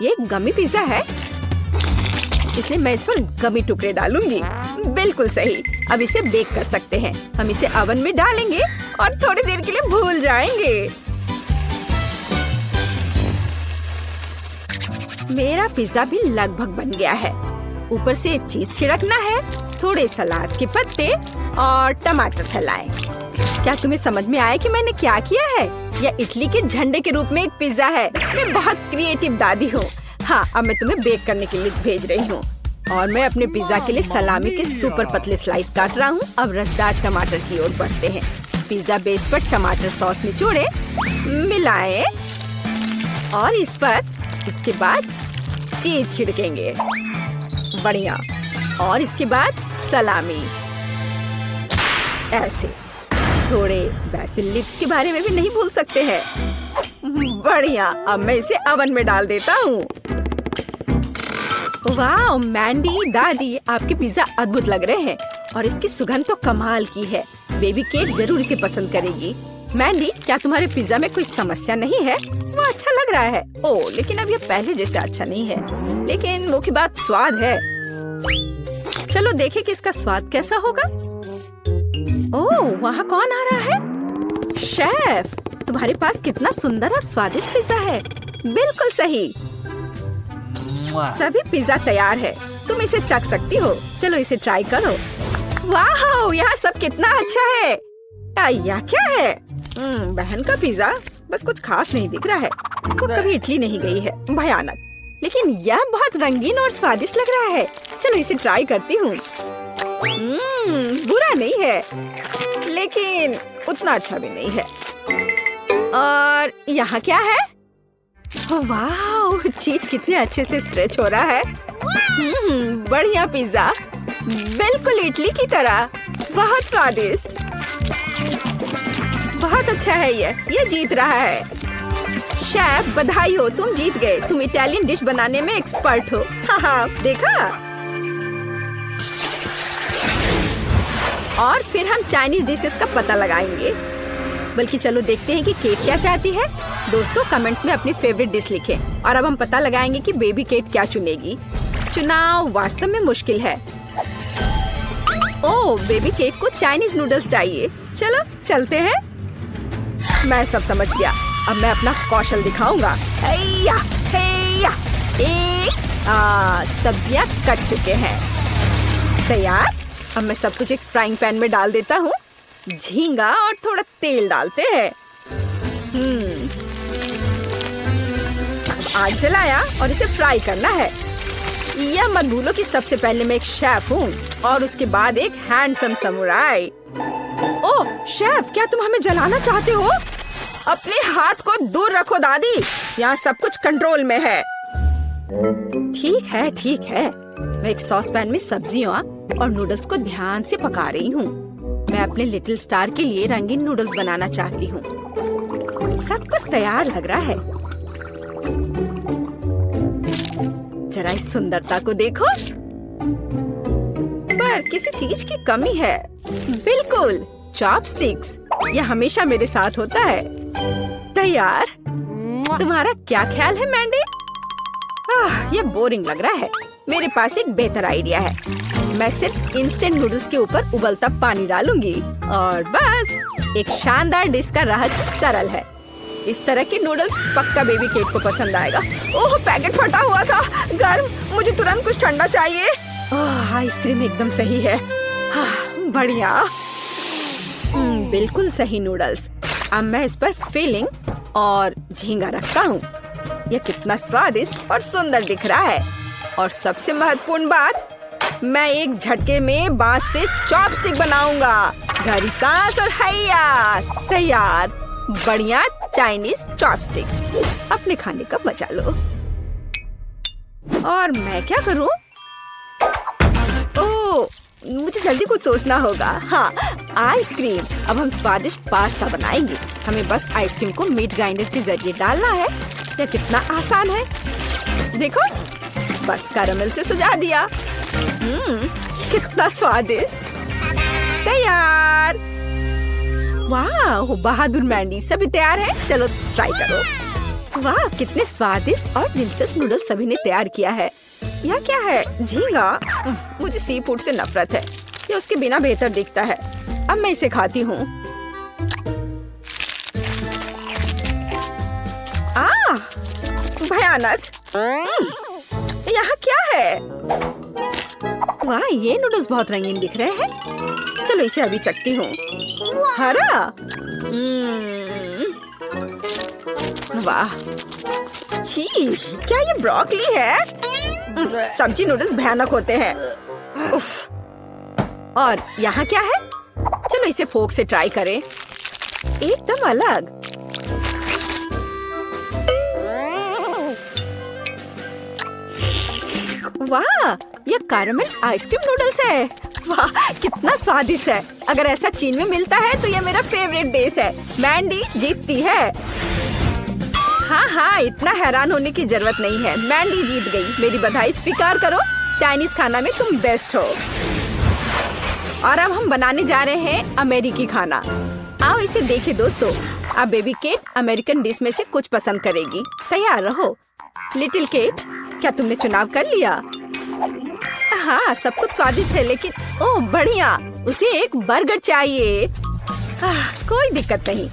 ये गमी पिज्जा है, इसलिए मैं इस पर गमी टुकड़े डालूंगी। बिल्कुल सही। अब इसे बेक कर सकते हैं। हम इसे ओवन में डालेंगे और थोड़ी देर के लिए भूल जाएंगे। मेरा पिज्जा भी लगभग बन गया है। ऊपर से चीज छिड़कना है, थोड़े सलाद के पत्ते और टमाटर फैलाएं। क्या तुम्हें समझ में आया कि मैंने क्या किया है? यह इटली के झंडे के रूप में एक पिज्जा है। मैं बहुत क्रिएटिव दादी हूँ। हाँ, अब मैं तुम्हें बेक करने के लिए भेज रही हूँ। और मैं अपने पिज्जा के लिए सलामी के सुपर पतले स्लाइस काट रहा हूँ। अब रसदार टमाटर की ओर बढ़ते हैं। पिज्जा बेस पर टमाटर सॉस निचोड़े, मिलाएं और इसके बाद चीज छिड़केंगे। बढ़िया। और इसके बाद सलामी। ऐसे थोड़े बेसिल लिव्स के बारे में भी नहीं भूल सकते हैं। बढ़िया। अब मैं इसे ओवन में डाल देता हूँ। वाह मैंडी, दादी, आपके पिज्जा अद्भुत लग रहे हैं और इसकी सुगंध तो कमाल की है। बेबी केट जरूर इसे पसंद करेगी। मैंडी, क्या तुम्हारे पिज्जा में कोई समस्या नहीं है? वो अच्छा लग रहा है। ओह, लेकिन अब ये पहले जैसे अच्छा नहीं है। लेकिन मुख्य बात स्वाद है। चलो देखें कि इसका स्वाद कैसा होगा। ओह, वहाँ कौन आ रहा है? शेफ, तुम्हारे पास कितना सुंदर और स्वादिष्ट पिज्जा है। बिल्कुल सही। सभी पिज्जा तैयार है, तुम इसे चख सकती हो। चलो इसे ट्राई करो। वाह, यहाँ सब कितना अच्छा है। यह क्या है? बहन का पिज्जा बस कुछ खास नहीं दिख रहा है। वो कभी इटली नहीं गई है। भयानक। लेकिन यह बहुत रंगीन और स्वादिष्ट लग रहा है। चलो इसे ट्राई करती हूँ। बुरा नहीं है, लेकिन उतना अच्छा भी नहीं है। और यहाँ क्या है? वाह, चीज कितने अच्छे से स्ट्रेच हो रहा है। बढ़िया पिज्जा, बिल्कुल इडली की तरह। बहुत स्वादिष्ट। बहुत अच्छा है ये जीत रहा है। शेफ, बधाई हो, तुम जीत गए। तुम इटालियन डिश बनाने में एक्सपर्ट हो। हाँ, देखा। और फिर हम चाइनीज डिशेस का पता लगाएंगे। बल्कि चलो देखते हैं कि केट क्या चाहती है। दोस्तों, कमेंट्स में अपनी फेवरेट डिश लिखें। और अब हम पता लगाएंगे कि बेबी केट क्या चुनेगी। चुनाव वास्तव में मुश्किल है। ओह, बेबी केट को चाइनीज नूडल्स चाहिए। चलो चलते हैं। मैं सब समझ गया। अब मैं अपना कौशल दिखाऊंगा। सब्जियां कट चुके हैं। तैयार। अब मैं सब कुछ एक फ्राइंग पैन में डाल देता हूँ। झींगा और थोड़ा तेल डालते हैं। आग जलाया और इसे फ्राई करना है। यह मत भूलो कि सबसे पहले मैं एक शेफ हूँ और उसके बाद एक हैंडसम समुराई। ओह शेफ, क्या तुम हमें जलाना चाहते हो? अपने हाथ को दूर रखो दादी, यहाँ सब कुछ कंट्रोल में है। ठीक है ठीक है। मैं एक सॉस पैन में सब्जियों और नूडल्स को ध्यान से पका रही हूँ। मैं अपने लिटिल स्टार के लिए रंगीन नूडल्स बनाना चाहती हूँ। सब कुछ तैयार लग रहा है। जरा इस सुंदरता को देखो। पर किसी चीज की कमी है। बिल्कुल, चॉपस्टिक्स। यह हमेशा मेरे साथ होता है। तैयार। तुम्हारा क्या ख्याल है मैंडी? यह बोरिंग लग रहा है। मेरे पास एक बेहतर आइडिया है। मैं सिर्फ इंस्टेंट नूडल्स के ऊपर उबलता पानी डालूंगी और बस। एक शानदार डिश का रहस्य सरल है। इस तरह के नूडल्स पक्का बेबी केट को पसंद आएगा। ओह, पैकेट फटा हुआ था। गर्म। मुझे तुरंत कुछ ठंडा चाहिए। आइसक्रीम एकदम सही है। बढ़िया। बिल्कुल सही नूडल्स। अब मैं इस पर फिलिंग और झींगा रखता हूँ। यह कितना स्वादिष्ट और सुंदर दिख रहा है। और सबसे महत्वपूर्ण बात, मैं एक झटके में बांस से चॉपस्टिक बनाऊंगा। गहरी सांस और हैया। तैयार। बढ़िया चाइनीज चॉपस्टिक्स। अपने खाने का मजा लो। और मैं क्या करूं? ओह, मुझे जल्दी कुछ सोचना होगा। हाँ, आइसक्रीम। अब हम स्वादिष्ट पास्ता बनाएंगे। हमें बस आइसक्रीम को मीट ग्राइंडर के जरिए डालना है। यह कितना आसान है। देखो, बस कैरेमल से सजा दिया। कितना स्वादिष्ट। तैयार। वाह, बहादुर मैंडी। सभी तैयार है? चलो ट्राई करो। वाह, कितने स्वादिष्ट और दिलचस्प नूडल्स सभी ने तैयार किया है। यह क्या है? झींगा। मुझे सी फूड से नफरत है। ये उसके बिना बेहतर दिखता है। अब मैं इसे खाती हूँ। भयानक। यहाँ क्या है? वाह, ये नूडल्स बहुत रंगीन दिख रहे हैं। चलो इसे अभी चखती हूँ। हरा। वाह, छी, क्या ये ब्रोकली है? सब्जी नूडल्स भयानक होते हैं। उफ। और यहाँ क्या है? चलो इसे फोक से ट्राई करें। एकदम अलग। वाह, ये कैरेमल आइसक्रीम नूडल्स है। वाह, कितना स्वादिष्ट है। अगर ऐसा चीन में मिलता है तो ये मेरा फेवरेट डिश है। मैंडी जीतती है। हाँ, इतना हैरान होने की जरूरत नहीं है। मैंडी जीत गई। मेरी बधाई स्वीकार करो। चाइनीज खाना में तुम बेस्ट हो। और अब हम बनाने जा रहे हैं अमेरिकी खाना। आओ इसे देखें दोस्तों। अब बेबी केट अमेरिकन डिश में से कुछ पसंद करेगी। तैयार रहो। लिटिल केट, क्या तुमने चुनाव कर लिया? हाँ, सब कुछ स्वादिष्ट है, लेकिन ओह बढ़िया, उसे एक बर्गर चाहिए। कोई दिक्कत नहीं।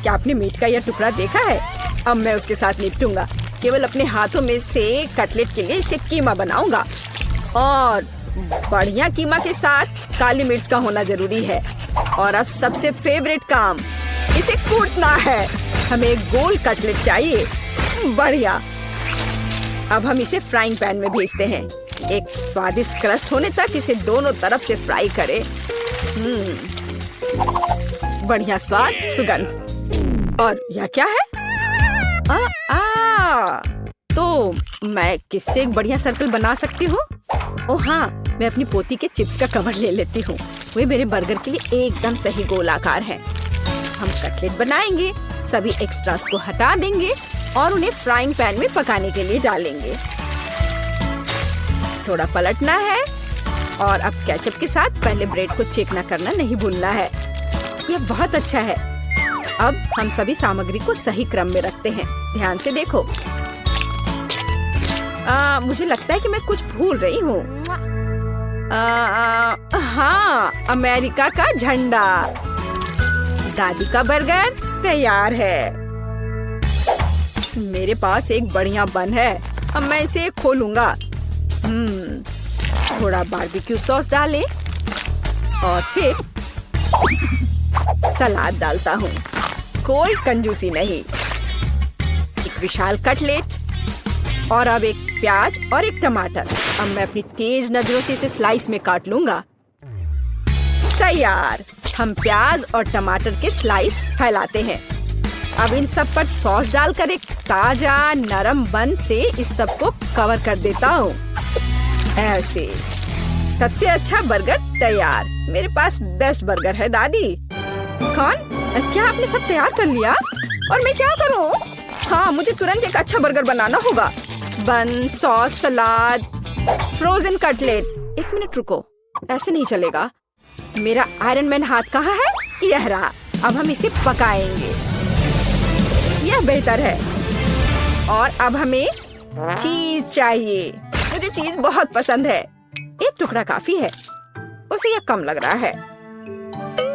क्या आपने मीट का यह टुकड़ा देखा है? अब मैं उसके साथ निपटूंगा। केवल अपने हाथों में से कटलेट के लिए इसे कीमा बनाऊंगा, और बढ़िया कीमा के साथ काली मिर्च का होना जरूरी है। और अब सबसे फेवरेट काम, इसे कूटना है। हमें एक गोल कटलेट चाहिए। बढ़िया। अब हम इसे फ्राइंग पैन में भेजते हैं। एक स्वादिष्ट क्रस्ट होने तक इसे दोनों तरफ से फ्राई करें। बढ़िया स्वाद, सुगंध। और यह क्या है? तो मैं किससे एक बढ़िया सर्कल बना सकती हूँ? ओह हाँ, मैं अपनी पोती के चिप्स का कवर ले लेती हूँ। वे मेरे बर्गर के लिए एकदम सही गोलाकार है। हम कटलेट बनाएंगे, सभी एक्स्ट्रास को हटा देंगे और उन्हें फ्राइंग पैन में पकाने के लिए डालेंगे। थोड़ा पलटना है और अब केचप के साथ पहले ब्रेड को चेकना करना नहीं भूलना है। यह बहुत अच्छा है। अब हम सभी सामग्री को सही क्रम में रखते हैं। ध्यान से देखो। मुझे लगता है कि मैं कुछ भूल रही हूँ। हाँ, अमेरिका का झंडा। दादी का बर्गर तैयार है। मेरे पास एक बढ़िया बन है। अब मैं इसे खोलूंगा। थोड़ा बारबेक्यू सॉस डालें और फिर सलाद डालता हूँ। कोई कंजूसी नहीं। एक विशाल कटलेट और अब एक प्याज और एक टमाटर। अब मैं अपनी तेज नजरों से इसे स्लाइस में काट लूंगा। तैयार। हम प्याज और टमाटर के स्लाइस फैलाते हैं। अब इन सब पर सॉस डालकर एक ताजा नरम बन से इस सब को कवर कर देता हूँ। ऐसे सबसे अच्छा बर्गर तैयार। मेरे पास बेस्ट बर्गर है दादी। कौन? क्या आपने सब तैयार कर लिया? और मैं क्या करूँ? हाँ, मुझे तुरंत एक अच्छा बर्गर बनाना होगा। बन, सॉस, सलाद, फ्रोजन कटलेट। एक मिनट रुको, ऐसे नहीं चलेगा। मेरा आयरन मैन हाथ कहाँ है? यह रहा। अब हम इसे पकाएंगे। यह बेहतर है। और अब हमें चीज चाहिए। मुझे चीज बहुत पसंद है। एक टुकड़ा काफी है। उसे यह कम लग रहा है,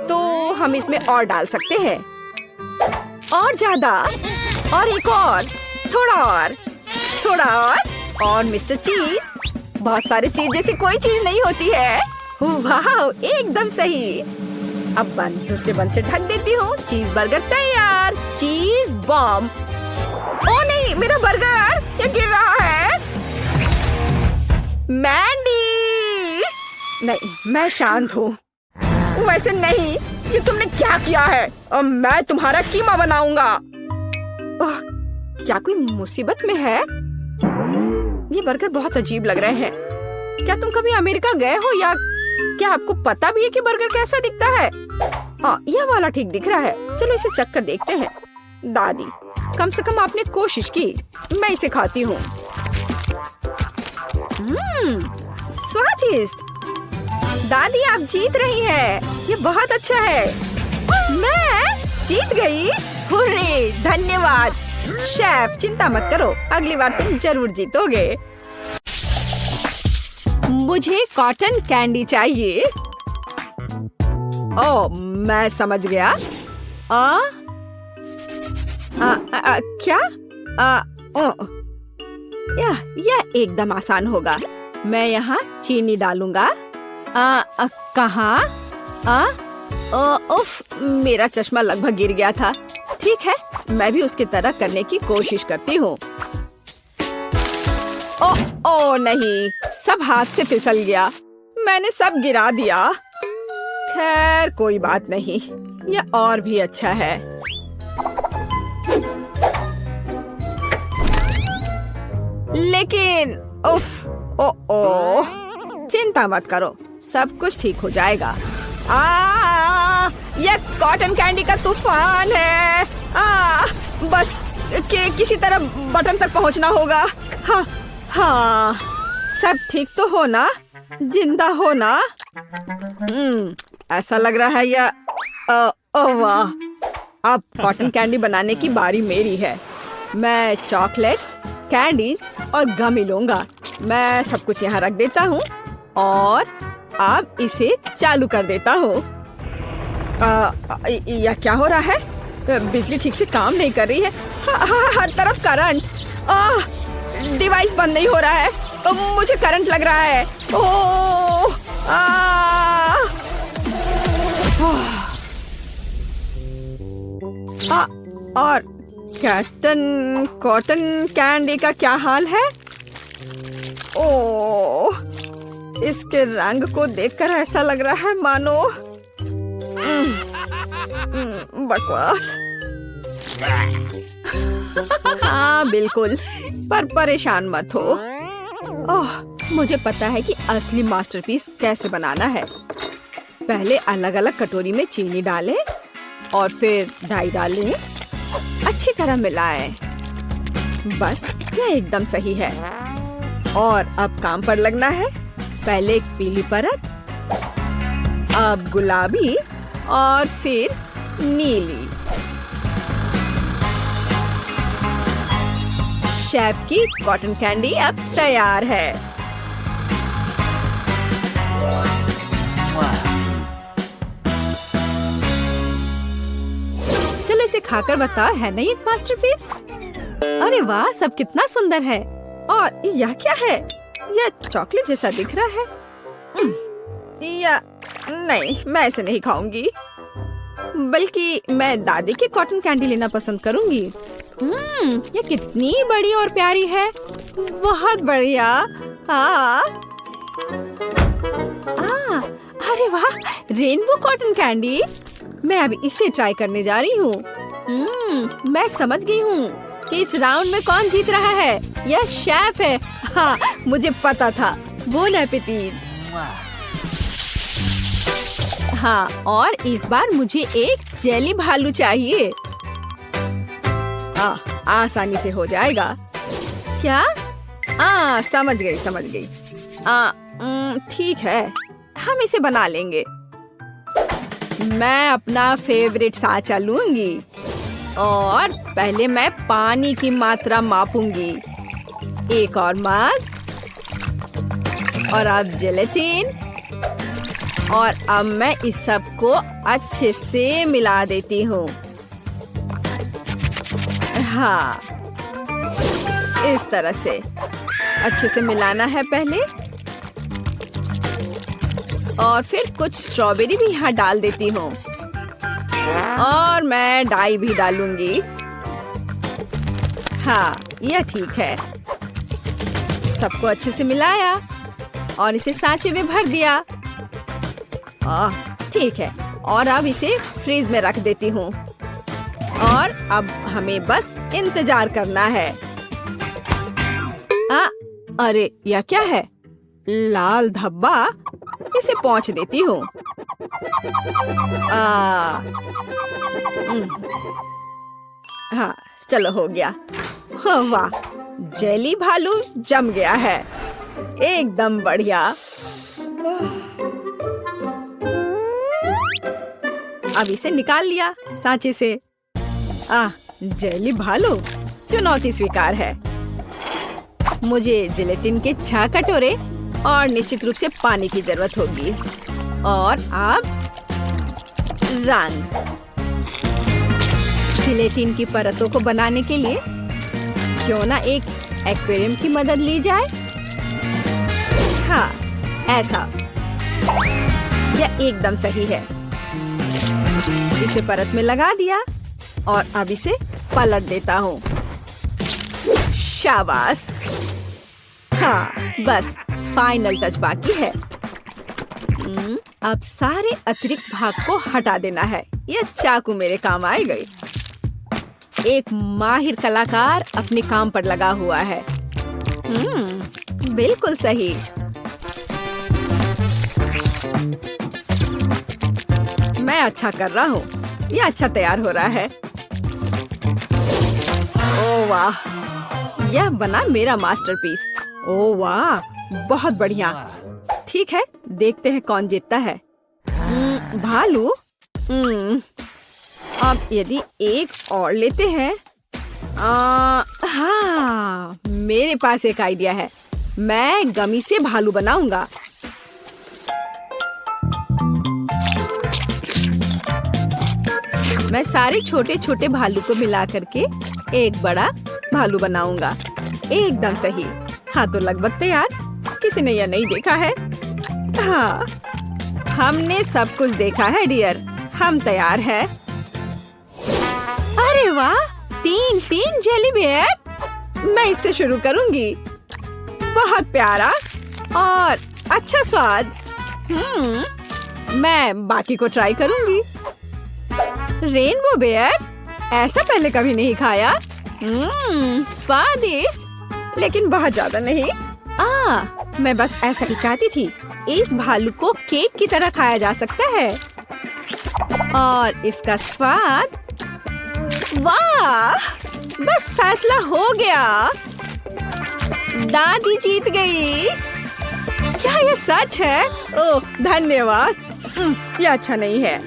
तो हम इसमें और डाल सकते हैं। और ज्यादा, और एक और, थोड़ा और, थोड़ा और मिस्टर चीज। बहुत सारे चीज जैसी कोई चीज नहीं होती है। वाह, एकदम सही। अब बन दूसरे बन से ढक देती हूँ। चीज बर्गर तैयार। चीज बॉम्ब। ओ नहीं, मेरा बर्गर ये गिर रहा है। मैंडी! नहीं, मैं शांत हूँ। वैसे नहीं, ये तुमने क्या किया है? अब मैं तुम्हारा कीमा बनाऊंगा। क्या कोई मुसीबत में है? ये बर्गर बहुत अजीब लग रहे हैं। क्या तुम कभी अमेरिका गए हो, या क्या आपको पता भी है कि बर्गर कैसा दिखता है? यह वाला ठीक दिख रहा है। चलो इसे चख कर देखते हैं। दादी, कम से कम आपने कोशिश की। मैं इसे खाती हूँ। स्वादिष्ट। दादी, आप जीत रही हैं। ये बहुत अच्छा है। मैं जीत गई। हुर्रे, धन्यवाद शेफ। चिंता मत करो, अगली बार तुम जरूर जीतोगे। मुझे कॉटन कैंडी चाहिए। ओह, मैं समझ गया। क्या? यह एकदम आसान होगा। मैं यहाँ चीनी डालूंगा। कहाँ? उफ, मेरा चश्मा लगभग गिर गया था। ठीक है, मैं भी उसकी तरह करने की कोशिश करती हूँ। ओ नहीं, सब हाथ से फिसल गया। मैंने सब गिरा दिया। खैर कोई बात नहीं, यह और भी अच्छा है। लेकिन उफ, ओ, चिंता मत करो, सब कुछ ठीक हो जाएगा। यह कॉटन कैंडी का तूफान है। बस किसी तरह बटन तक पहुंचना होगा। हाँ, सब ठीक तो हो ना? जिंदा हो ना? ऐसा लग रहा है या वाह, अब कॉटन कैंडी बनाने की बारी मेरी है। मैं चॉकलेट, कैंडीज और गम लूंगा। मैं सब कुछ यहाँ रख देता हूँ और अब इसे चालू कर देता हूँ। यह क्या हो रहा है? बिजली ठीक से काम नहीं कर रही है। हर तरफ करंट। डिवाइस बंद नहीं हो रहा है। मुझे करंट लग रहा है। ओह! और कॉटन कैंडी का क्या हाल है? ओह! इसके रंग को देखकर ऐसा लग रहा है मानो बकवास। हाँ बिल्कुल, पर परेशान मत हो। ओह, मुझे पता है कि असली मास्टरपीस कैसे बनाना है। पहले अलग अलग कटोरी में चीनी डालें और फिर डाई डालें। अच्छी तरह मिलाएं। बस यह एकदम सही है। और अब काम पर लगना है। पहले एक पीली परत, अब गुलाबी और फिर नीली। शेफ की कॉटन कैंडी अब तैयार है। चलो इसे खाकर बताओ, है नहीं एक मास्टरपीस? अरे वाह, सब कितना सुंदर है। और यह क्या है? यह चॉकलेट जैसा दिख रहा है। या नहीं, मैं इसे नहीं खाऊंगी। बल्कि मैं दादी की कॉटन कैंडी लेना पसंद करूंगी। ये कितनी बड़ी और प्यारी है। बहुत बढ़िया। अरे वाह, रेनबो कॉटन कैंडी। मैं अभी इसे ट्राई करने जा रही हूँ। मैं समझ गई हूँ कि इस राउंड में कौन जीत रहा है। यह शेफ है। हाँ, मुझे पता था। बोन एपेटीज। हाँ, और इस बार मुझे एक जेली भालू चाहिए। आसानी से हो जाएगा। क्या? समझ गई। ठीक है, हम इसे बना लेंगे। मैं अपना फेवरेट साँचा लूंगी और पहले मैं पानी की मात्रा मापूंगी। एक और मग और अब जेलेटिन। और अब मैं इस सब को अच्छे से मिला देती हूँ। हाँ, इस तरह से अच्छे से मिलाना है पहले। और फिर कुछ स्ट्रॉबेरी भी यहाँ डाल देती हूँ। और मैं डाई भी डालूंगी। हाँ, यह ठीक है। सबको अच्छे से मिलाया और इसे सांचे में भर दिया। ठीक है, और अब इसे फ्रीज में रख देती हूँ। और अब हमें बस इंतजार करना है। अरे यह क्या है? लाल धब्बा। इसे पोंछ देती हूँ। हाँ, चलो हो गया। वाह, जेली भालू जम गया है। एकदम बढ़िया। अब इसे निकाल लिया सांचे से। जेली भालू, चुनौती स्वीकार है। मुझे जिलेटिन के 6 कटोरे और निश्चित रूप से पानी की जरूरत होगी। और अब रंग। जिलेटिन की परतों को बनाने के लिए क्यों ना एक एक्वेरियम की मदद ली जाए। हाँ, ऐसा। यह एकदम सही है। इसे परत में लगा दिया और अब इसे पलट देता हूँ। शाबाश। हाँ, बस फाइनल टच बाकी है। अब सारे अतिरिक्त भाग को हटा देना है। यह चाकू मेरे काम आएगा। एक माहिर कलाकार अपने काम पर लगा हुआ है। बिल्कुल सही। मैं अच्छा कर रहा हूँ। यह अच्छा तैयार हो रहा है। ओह वाह, यह बना मेरा मास्टरपीस। ओह वाह, बहुत बढ़िया। ठीक है, देखते हैं कौन जीतता है। भालू? अब यदि एक और लेते हैं। हाँ, मेरे पास एक आइडिया है। मैं गमी से भालू बनाऊंगा। मैं सारे छोटे छोटे भालू को मिला करके एक बड़ा भालू बनाऊंगा। एकदम सही। हाँ, तो लगभग तैयार। किसी ने यह नहीं देखा है? हाँ, हमने सब कुछ देखा है डियर। हम तैयार हैं। अरे वाह, 3 जेली बेयर। मैं इससे शुरू करूंगी। बहुत प्यारा और अच्छा स्वाद। मैं बाकी को ट्राई करूंगी। रेनबो बेयर, ऐसा पहले कभी नहीं खाया। स्वादिष्ट, लेकिन बहुत ज्यादा नहीं। मैं बस ऐसा ही चाहती थी। इस भालू को केक की तरह खाया जा सकता है और इसका स्वाद, वाह, बस फैसला हो गया। दादी जीत गई। क्या यह सच है? ओह, धन्यवाद। यह अच्छा नहीं है।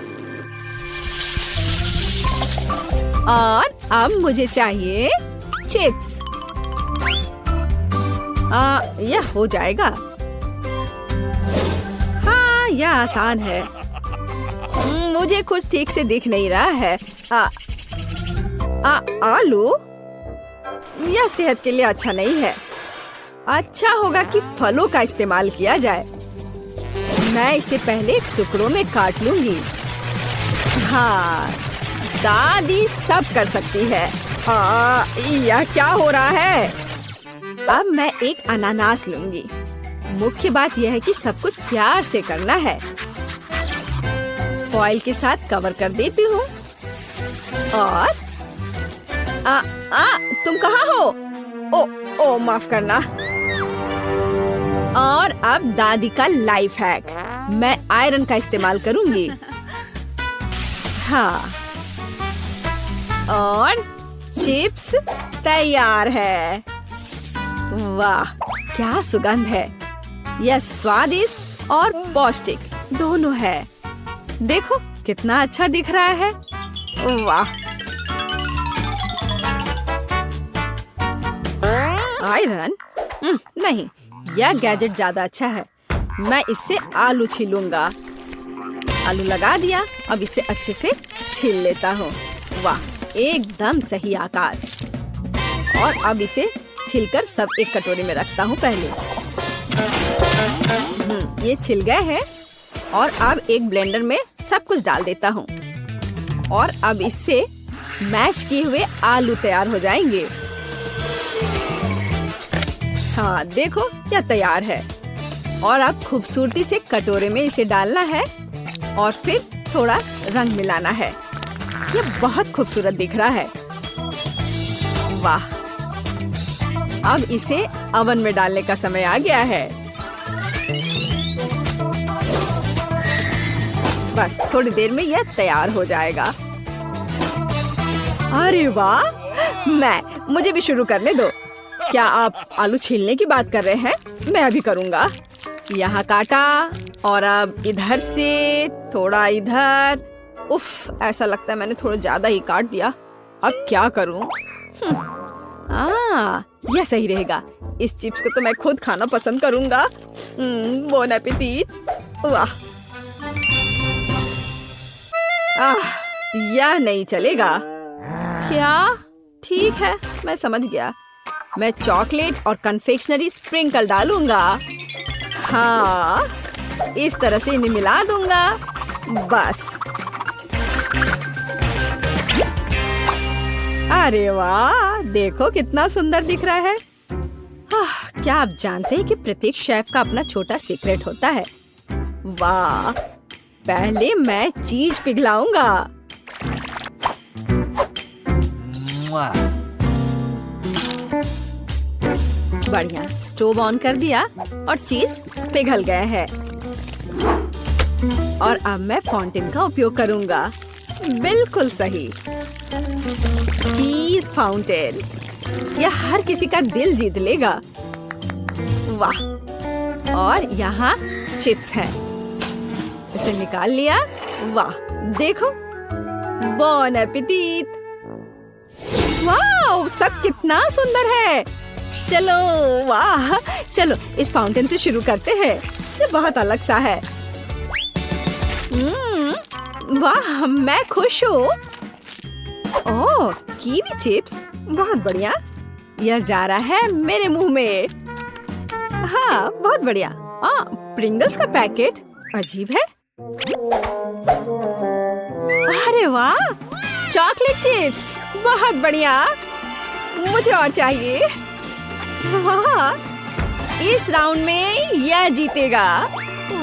और अब मुझे चाहिए चिप्स। यह हो जाएगा। हाँ, यह आसान है। मुझे कुछ ठीक से दिख नहीं रहा है। आलू, यह सेहत के लिए अच्छा नहीं है। अच्छा होगा कि फलों का इस्तेमाल किया जाए। मैं इसे पहले टुकड़ों में काट लूंगी। हाँ, दादी सब कर सकती है। यह क्या हो रहा है? अब मैं एक अनानास लूंगी। मुख्य बात यह है कि सब कुछ प्यार से करना है। फॉइल के साथ कवर कर देती हूँ। और तुम कहाँ हो? ओ, माफ करना। और अब दादी का लाइफ हैक। मैं आयरन का इस्तेमाल करूंगी। हाँ, और चिप्स तैयार है। वाह, क्या सुगंध है। यह स्वादिष्ट और पौष्टिक दोनों है। देखो कितना अच्छा दिख रहा है। वाह, आयरन? नहीं, यह गैजेट ज्यादा अच्छा है। मैं इससे आलू छीलूंगा। आलू लगा दिया। अब इसे अच्छे से छील लेता हूँ। वाह, एकदम सही आकार। और अब इसे छीलकर सब एक कटोरी में रखता हूँ पहले। ये छिल गए हैं। और अब एक ब्लेंडर में सब कुछ डाल देता हूँ। और अब इससे मैश किए हुए आलू तैयार हो जाएंगे। हाँ, देखो यह तैयार है। और अब खूबसूरती से कटोरे में इसे डालना है और फिर थोड़ा रंग मिलाना है। यह बहुत खूबसूरत दिख रहा है। वाह, अब इसे ओवन में डालने का समय आ गया है। बस थोड़ी देर में यह तैयार हो जाएगा। अरे वाह, मुझे भी शुरू करने दो। क्या आप आलू छीलने की बात कर रहे हैं? मैं अभी करूँगा। यहाँ काटा और अब इधर से थोड़ा इधर। उफ, ऐसा लगता है मैंने थोड़ा ज्यादा ही काट दिया। अब क्या करूँ? यह सही रहेगा। इस चिप्स को तो मैं खुद खाना पसंद करूँगा। बोन एपेटीट। वाह, यह नहीं चलेगा। क्या? ठीक है, मैं समझ गया। मैं चॉकलेट और कन्फेक्शनरी स्प्रिंकल डालूंगा। हाँ, इस तरह से इन्हें मिला दूंगा। बस। अरे वाह, देखो कितना सुंदर दिख रहा है। क्या आप जानते हैं कि प्रत्येक शेफ का अपना छोटा सीक्रेट होता है? वाह, पहले मैं चीज पिघलाऊंगा। बढ़िया, स्टोव ऑन कर दिया और चीज पिघल गए हैं। और अब मैं फाउंटेन का उपयोग करूंगा। बिल्कुल सही, चीज फाउंटेन। यह हर किसी का दिल जीत लेगा। वाह, और यहाँ चिप्स हैं। इसे निकाल लिया। वाह, देखो बॉन एपेटीट। वाह, सब कितना सुंदर है। चलो, वाह, चलो इस फाउंटेन से शुरू करते हैं। ये बहुत अलग सा है। वाह, मैं खुश हूँ। ओह, कीवी चिप्स, बहुत बढ़िया। यह जा रहा है मेरे मुंह में। हाँ, बहुत बढ़िया। प्रिंगल्स का पैकेट अजीब है। अरे वाह, चॉकलेट चिप्स, बहुत बढ़िया। मुझे और चाहिए। वाह, इस राउंड में यह जीतेगा।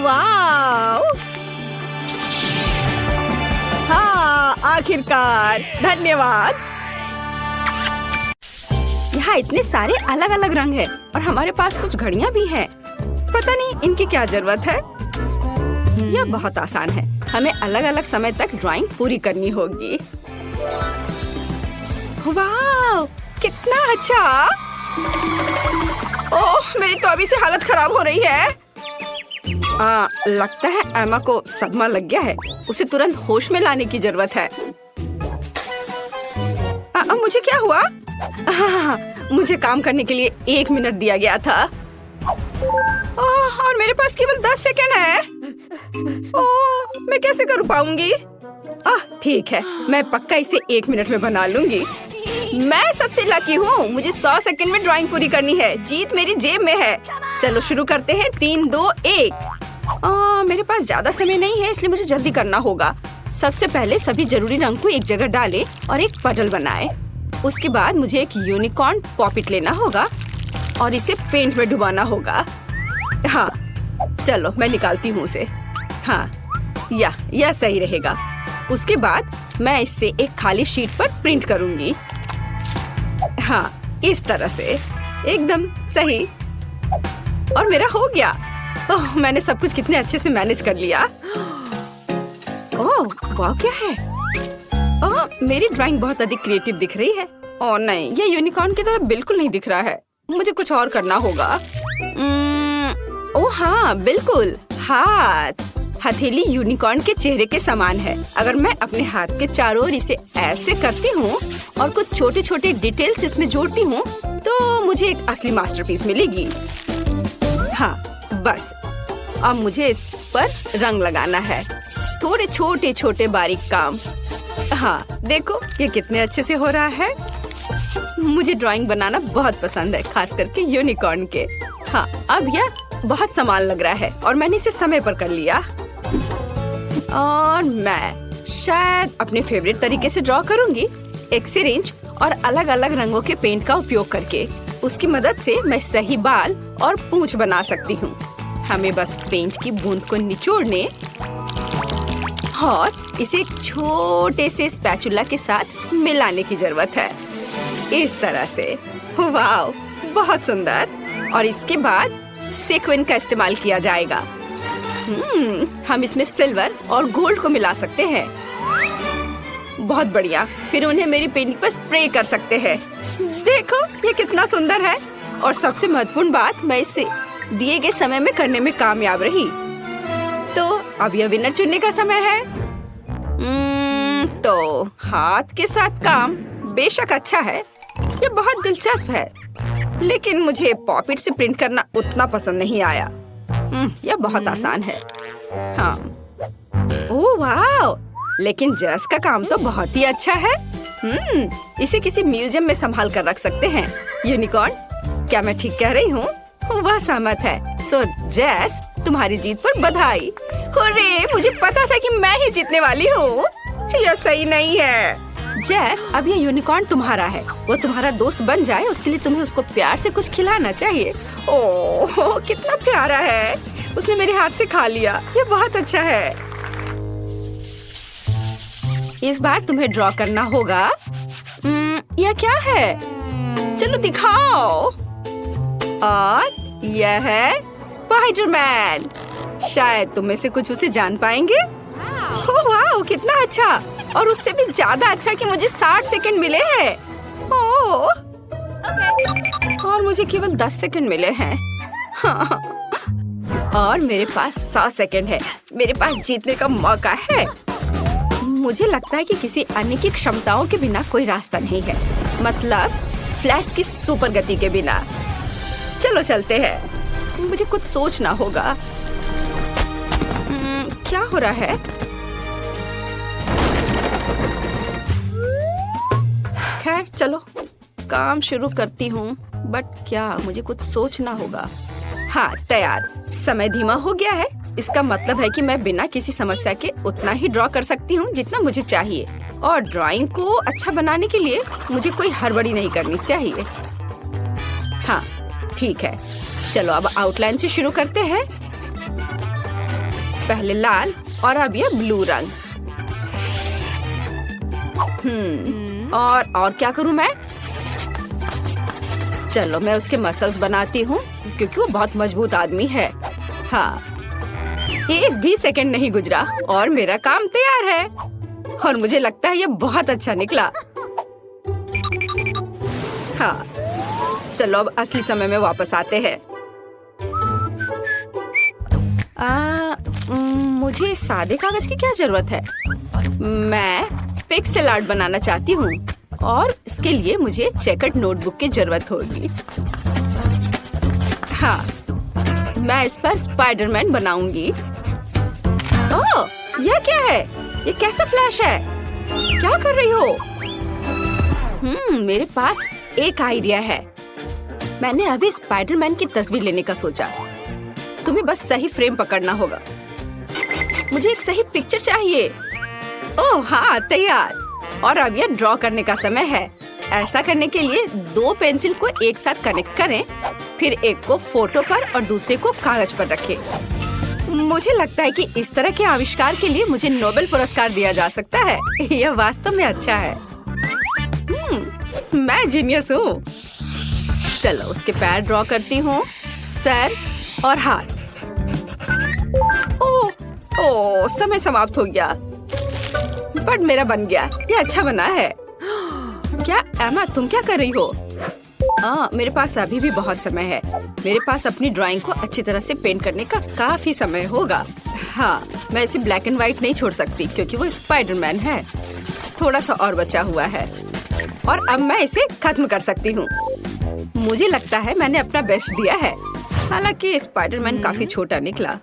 वाह, हाँ, आखिरकार, धन्यवाद। यहाँ इतने सारे अलग अलग रंग हैं और हमारे पास कुछ घड़ियाँ भी हैं। पता नहीं इनकी क्या जरूरत है। यह बहुत आसान है। हमें अलग अलग समय तक ड्राइंग पूरी करनी होगी। वाह, कितना अच्छा। ओह, मेरी तो अभी से हालत खराब हो रही है। लगता है एमा को सदमा लग गया है। उसे तुरंत होश में लाने की जरूरत है। मुझे क्या हुआ? मुझे काम करने के लिए 1 मिनट दिया गया था। और मेरे पास केवल 10 सेकंड है। ओह, मैं कैसे कर पाऊंगी? ठीक है, मैं पक्का इसे 1 मिनट में बना लूंगी। मैं सबसे लकी हूँ। मुझे 100 सेकंड में ड्राइंग पूरी करनी है। जीत मेरी जेब में है। चलो शुरू करते हैं। 3, 2, 1। मेरे पास ज्यादा समय नहीं है, इसलिए मुझे जल्दी करना होगा। सबसे पहले सभी जरूरी रंग को एक जगह डालें और एक पजल बनाएं। उसके बाद मुझे एक यूनिकॉर्न पॉपिट लेना होगा और इसे पेंट में डुबाना होगा। हाँ, चलो मैं निकालती हूँ उसे। हाँ, यह सही रहेगा। उसके बाद मैं इससे एक खाली शीट पर प्रिंट करूंगी। हाँ, इस तरह से, एकदम सही। और मेरा हो गया। ओह, मैंने सब कुछ कितने अच्छे से मैनेज कर लिया। ओह, वाह, क्या है? मेरी ड्राइंग बहुत अधिक क्रिएटिव दिख रही है। ओह नहीं, ये यूनिकॉर्न की तरह बिल्कुल नहीं दिख रहा है। मुझे कुछ और करना होगा। ओह हाँ, बिल्कुल। हाथ, हथेली यूनिकॉर्न के चेहरे के समान है। अगर मैं अपने हाथ के चारों ओर इसे ऐसे करती हूँ और कुछ छोटे छोटे डिटेल्स इसमें जोड़ती हूँ तो मुझे एक असली मास्टरपीस मिलेगी। हाँ, बस अब मुझे इस पर रंग लगाना है। थोड़े छोटे छोटे बारीक काम। हाँ, देखो ये कितने अच्छे से हो रहा है। मुझे ड्राइंग बनाना बहुत पसंद है, खास करके यूनिकॉर्न के। हाँ, अब यह बहुत समान लग रहा है और मैंने इसे समय पर कर लिया। और मैं शायद अपने फेवरेट तरीके से ड्रॉ करूंगी, एक सिरिंज और अलग अलग रंगों के पेंट का उपयोग करके। उसकी मदद से मैं सही बाल और पूंछ बना सकती हूँ। हमें बस पेंट की बूंद को निचोड़ने और इसे एक छोटे से स्पैचुला के साथ मिलाने की जरूरत है। इस तरह से। वाह, बहुत सुंदर। और इसके बाद सीक्वेंस का इस्तेमाल किया जाएगा। हम इसमें सिल्वर और गोल्ड को मिला सकते हैं। बहुत बढ़िया। फिर उन्हें मेरी पेंटिंग पर स्प्रे कर सकते हैं। देखो ये कितना सुंदर है। और सबसे महत्वपूर्ण बात, मैं इसे दिए गए समय में करने में कामयाब रही। तो अब यह विनर चुनने का समय है। तो हाथ के साथ काम बेशक अच्छा है, ये बहुत दिलचस्प है, लेकिन मुझे पॉपिट से प्रिंट करना उतना पसंद नहीं आया। यह बहुत आसान है। हाँ, ओह वाह, लेकिन जस का काम तो बहुत ही अच्छा है। इसे किसी म्यूजियम में संभाल कर रख सकते हैं। यूनिकॉर्न, क्या मैं ठीक कह रही हूँ? वह सहमत है। सो जेस, तुम्हारी जीत पर बधाई। हुर्रे, मुझे पता था कि मैं ही जीतने वाली हूँ। यह सही नहीं है। जेस, अब ये यूनिकॉर्न तुम्हारा है। वो तुम्हारा दोस्त बन जाए, उसके लिए तुम्हें उसको प्यार से कुछ खिलाना चाहिए। ओह, कितना प्यारा है। उसने मेरे हाथ से खा लिया। ये बहुत अच्छा है। इस बार तुम्हें ड्रॉ करना होगा। यह क्या है? चलो दिखाओ। और यह है स्पाइडरमैन। शायद तुम में से कुछ उसे जान पाएंगे। ओह वाह, कितना अच्छा। और उससे भी ज्यादा अच्छा कि मुझे 60 सेकंड मिले हैं। ओह, और मुझे केवल 10 सेकंड मिले हैं। हाँ। और मेरे पास 100 सेकंड है। मेरे पास जीतने का मौका है। मुझे लगता है कि किसी अन्य की क्षमताओं के बिना कोई रास्ता नहीं है, मतलब फ्लैश की सुपर गति के बिना। चलो चलते हैं, मुझे कुछ सोचना होगा। क्या हो रहा है? खैर चलो काम शुरू करती हूँ, बट क्या मुझे कुछ सोचना होगा। हाँ तैयार, समय धीमा हो गया है। इसका मतलब है कि मैं बिना किसी समस्या के उतना ही ड्रॉ कर सकती हूँ जितना मुझे चाहिए, और ड्राइंग को अच्छा बनाने के लिए मुझे कोई हड़बड़ी नहीं करनी चाहिए। हाँ ठीक है, चलो अब आउटलाइन से शुरू करते हैं। पहले लाल और अब ये ब्लू रंग। और क्या करूं मैं? चलो मैं उसके मसल्स बनाती हूँ क्योंकि वो बहुत मजबूत आदमी है। हाँ, एक भी सेकंड नहीं गुजरा और मेरा काम तैयार है, और मुझे लगता है ये बहुत अच्छा निकला। हाँ चलो अब असली समय में वापस आते हैं। मुझे सादे कागज की क्या जरूरत है? मैं पिक्सेल आर्ट बनाना चाहती हूँ और इसके लिए मुझे चेकर्ड नोटबुक की जरूरत होगी। हाँ, मैं इस पर स्पाइडरमैन बनाऊंगी। ओह, यह क्या है? ये कैसा फ्लैश है? क्या कर रही हो? मेरे पास एक आइडिया है। मैंने अभी स्पाइडरमैन की तस्वीर लेने का सोचा। तुम्हें बस सही फ्रेम पकड़ना होगा। मुझे एक सही पिक्चर चाहिए। ओह हाँ, तैयार। और अब ये ड्रॉ करने का समय है। ऐसा करने के लिए 2 पेंसिल को एक साथ कनेक्ट करें, फिर एक को फोटो पर और दूसरे को कागज पर रखें। मुझे लगता है कि इस तरह के आविष्कार के लिए मुझे नोबेल पुरस्कार दिया जा सकता है। यह वास्तव में अच्छा है। मैं जीनियस हूँ। चलो उसके पैर ड्रॉ करती हूँ, सर और हाथ। ओह, समय समाप्त हो गया, बट मेरा बन गया। ये अच्छा बना है। क्या एमा, तुम क्या कर रही हो? मेरे पास अभी भी बहुत समय है। मेरे पास अपनी ड्राइंग को अच्छी तरह से पेंट करने का काफी समय होगा। हाँ, मैं इसे ब्लैक एंड व्हाइट नहीं छोड़ सकती क्योंकि वो स्पाइडरमैन है। थोड़ा सा और बचा हुआ है और अब मैं इसे खत्म कर सकती हूँ। मुझे लगता है मैंने अपना बेस्ट दिया है। हालांकि स्पाइडरमैन काफी छोटा निकला।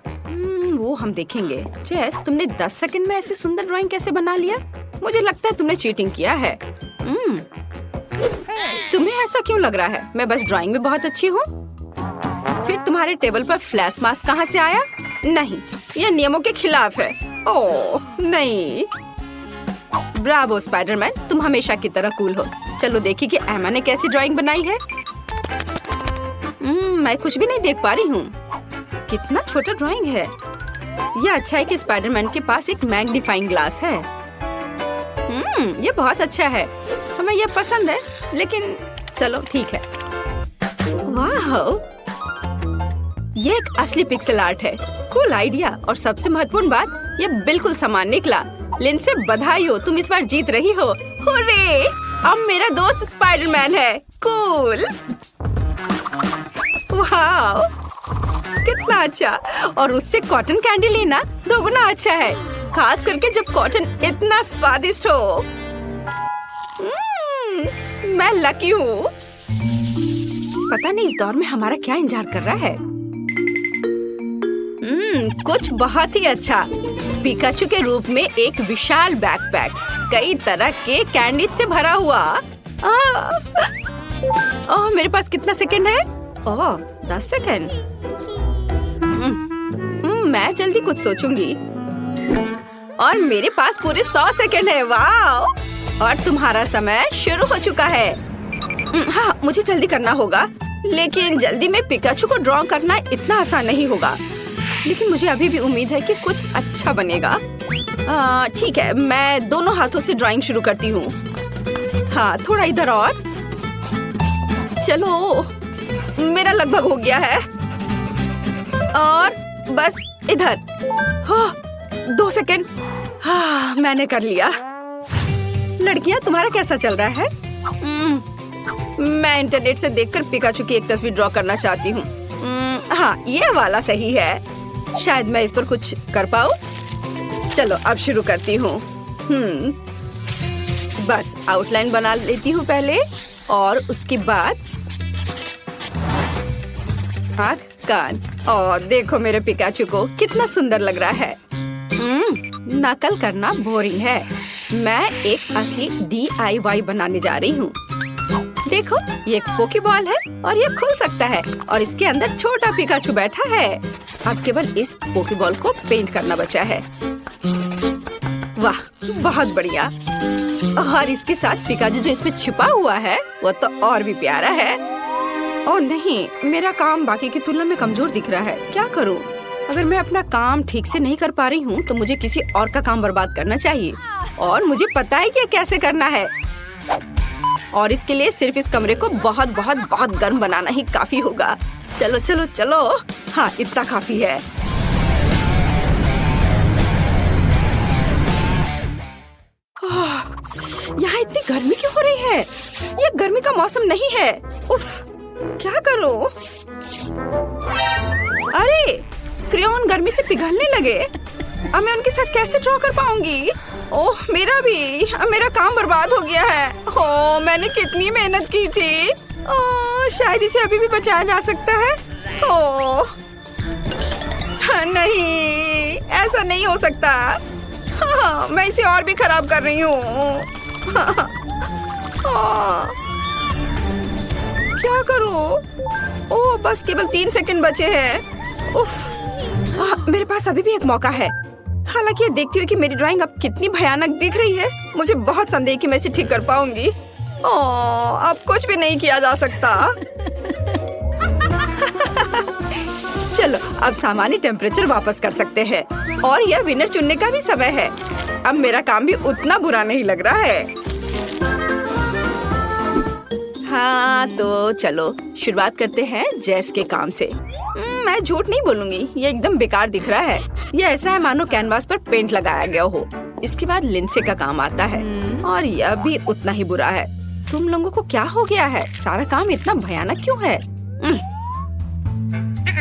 वो हम देखेंगे। जेस, तुमने 10 सेकंड में ऐसी सुंदर ड्राइंग कैसे बना लिया? मुझे लगता है तुमने चीटिंग किया है। तुम्हें ऐसा क्यों लग रहा है? मैं बस ड्राइंग में बहुत अच्छी हूँ। फिर तुम्हारे टेबल पर फ्लैश मास्क कहाँ से आया? नहीं, यह नियमों के खिलाफ है। ओह नहीं। ब्रावो स्पाइडरमैन, तुम हमेशा की तरह कूल हो। चलो देखिए कि एमा ने कैसी ड्राइंग बनाई है। मैं कुछ भी नहीं देख पा रही हूँ। कितना छोटा ड्राइंग है। यह अच्छा है कि स्पाइडरमैन के पास एक मैग्नीफाइंग ग्लास है। यह बहुत अच्छा है। हमें यह पसंद है, लेकिन चलो ठीक है। वाह, ये एक असली पिक्सेल आर्ट है। Cool idea. और सबसे महत्वपूर्ण बात, यह बिल्कुल समान निकला। लिंडसे बधाई हो, तुम इस बार जीत रही हो। हुर्रे! अब मेरा दोस्त स्पाइडरमैन है। कूल। वाह, कितना अच्छा। और उससे कॉटन कैंडी लेना 2 गुना अच्छा है, खास करके जब कॉटन इतना स्वादिष्ट हो। मैं लकी हूँ। पता नहीं इस दौर में हमारा क्या इंतजार कर रहा है। कुछ बहुत ही अच्छा। पिकाचू के रूप में एक विशाल बैकपैक, कई तरह के कैंडी से भरा हुआ। मेरे पास कितना सेकंड है? 10 सेकंड। मैं जल्दी कुछ सोचूंगी। और मेरे पास पूरे 100 सेकंड है। वाह! और तुम्हारा समय शुरू हो चुका है। हाँ, मुझे जल्दी करना होगा, लेकिन जल्दी में पिकाचू को ड्रॉ करना इतना आसान नहीं होगा। लेकिन मुझे अभी भी उम्मीद है कि कुछ अच्छा बनेगा। ठीक है, मैं दोनों हाथों से ड्राइंग शुरू करती हूँ। हाँ, थोड़ा इधर और। चलो, मेरा लगभग हो गया है। और बस इधर। 2 सेकंड। हाँ, मैंने कर लिया। लड़कियां, तुम्हारा कैसा चल रहा है? मैं इंटरनेट से देखकर पिकाचू की एक तस्वीर ड्रॉ करना चाहती हूँ। हाँ, ये वाला सही है। शायद मैं इस पर कुछ कर पाऊँ। चलो अब शुरू करती हूँ। बस आउटलाइन बना लेती हूँ पहले और उसके बाद आँख, कान। और देखो मेरे पिकाचू को कितना सुंदर लग रहा है। नकल करना बोरिंग है। मैं एक असली DIY बनाने जा रही हूँ। देखो ये एक पोकेबॉल है और ये खुल सकता है और इसके अंदर छोटा पिकाचू बैठा है। अब केवल इस पोकेबॉल को पेंट करना बचा है। वाह बहुत बढ़िया। और इसके साथ पिकाचू जो इसमें छिपा हुआ है वो तो और भी प्यारा है। ओह नहीं, मेरा काम बाकी की तुलना में कमजोर दिख रहा है। क्या करूं? अगर मैं अपना काम ठीक से नहीं कर पा रही हूँ तो मुझे किसी और का काम बर्बाद करना चाहिए और मुझे पता है कि कैसे करना है। और इसके लिए सिर्फ इस कमरे को बहुत बहुत बहुत गर्म बनाना ही काफी होगा। चलो चलो चलो, हाँ इतना काफी है। यहाँ इतनी गर्मी क्यों हो रही है? ये गर्मी का मौसम नहीं है। उफ, क्या करूं? अरे क्रेयॉन गर्मी से पिघलने लगे। अब मैं उनके साथ कैसे ड्रॉ कर पाऊंगी? ओह मेरा भी, अब मेरा काम बर्बाद हो गया है। हो मैंने कितनी मेहनत की थी। ओह शायद इसे अभी भी बचाया जा सकता है। ओह नहीं, ऐसा नहीं हो सकता। हाँ, मैं इसे और भी खराब कर रही हूँ। क्या करूँ? ओह बस केवल 3 सेकंड बचे हैं। उफ, मेरे पास अभी भी एक मौका है। हालांकि ये देखती हूँ कि मेरी ड्राइंग अब कितनी भयानक दिख रही है। मुझे बहुत संदेह कि मैं इसे ठीक कर पाऊंगी। ओह अब कुछ भी नहीं किया जा सकता। चलो अब सामान्य टेम्परेचर वापस कर सकते हैं और यह विनर चुनने का भी समय है। अब मेरा काम भी उतना बुरा नहीं लग रहा है। हाँ तो चलो शुरुआत करते हैं जैस के काम से। मैं झूठ नहीं बोलूंगी, ये एकदम बेकार दिख रहा है। ये ऐसा है मानो कैनवास पर पेंट लगाया गया हो। इसके बाद लिंसे का काम आता है और यह भी उतना ही बुरा है। तुम लोगों को क्या हो गया है? सारा काम इतना भयानक क्यों है?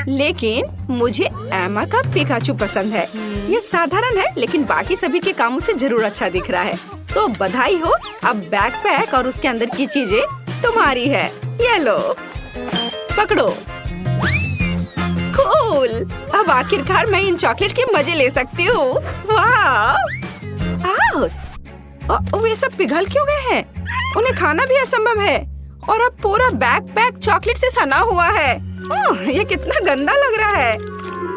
लेकिन मुझे एमा का पिकाचू पसंद है। ये साधारण है लेकिन बाकी सभी के कामों से जरूर अच्छा दिख रहा है। तो बधाई हो, अब बैकपैक और उसके अंदर की चीजें तुम्हारी है। ये लो, पकड़ो। कूल, अब आखिरकार मैं इन चॉकलेट के मजे ले सकती हूँ। वाह! वे सब पिघल क्यों गए हैं? उन्हें खाना भी असंभव है और अब पूरा बैकपैक चॉकलेट से सना हुआ है। ये कितना गंदा लग रहा है।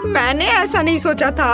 मैंने ऐसा नहीं सोचा था।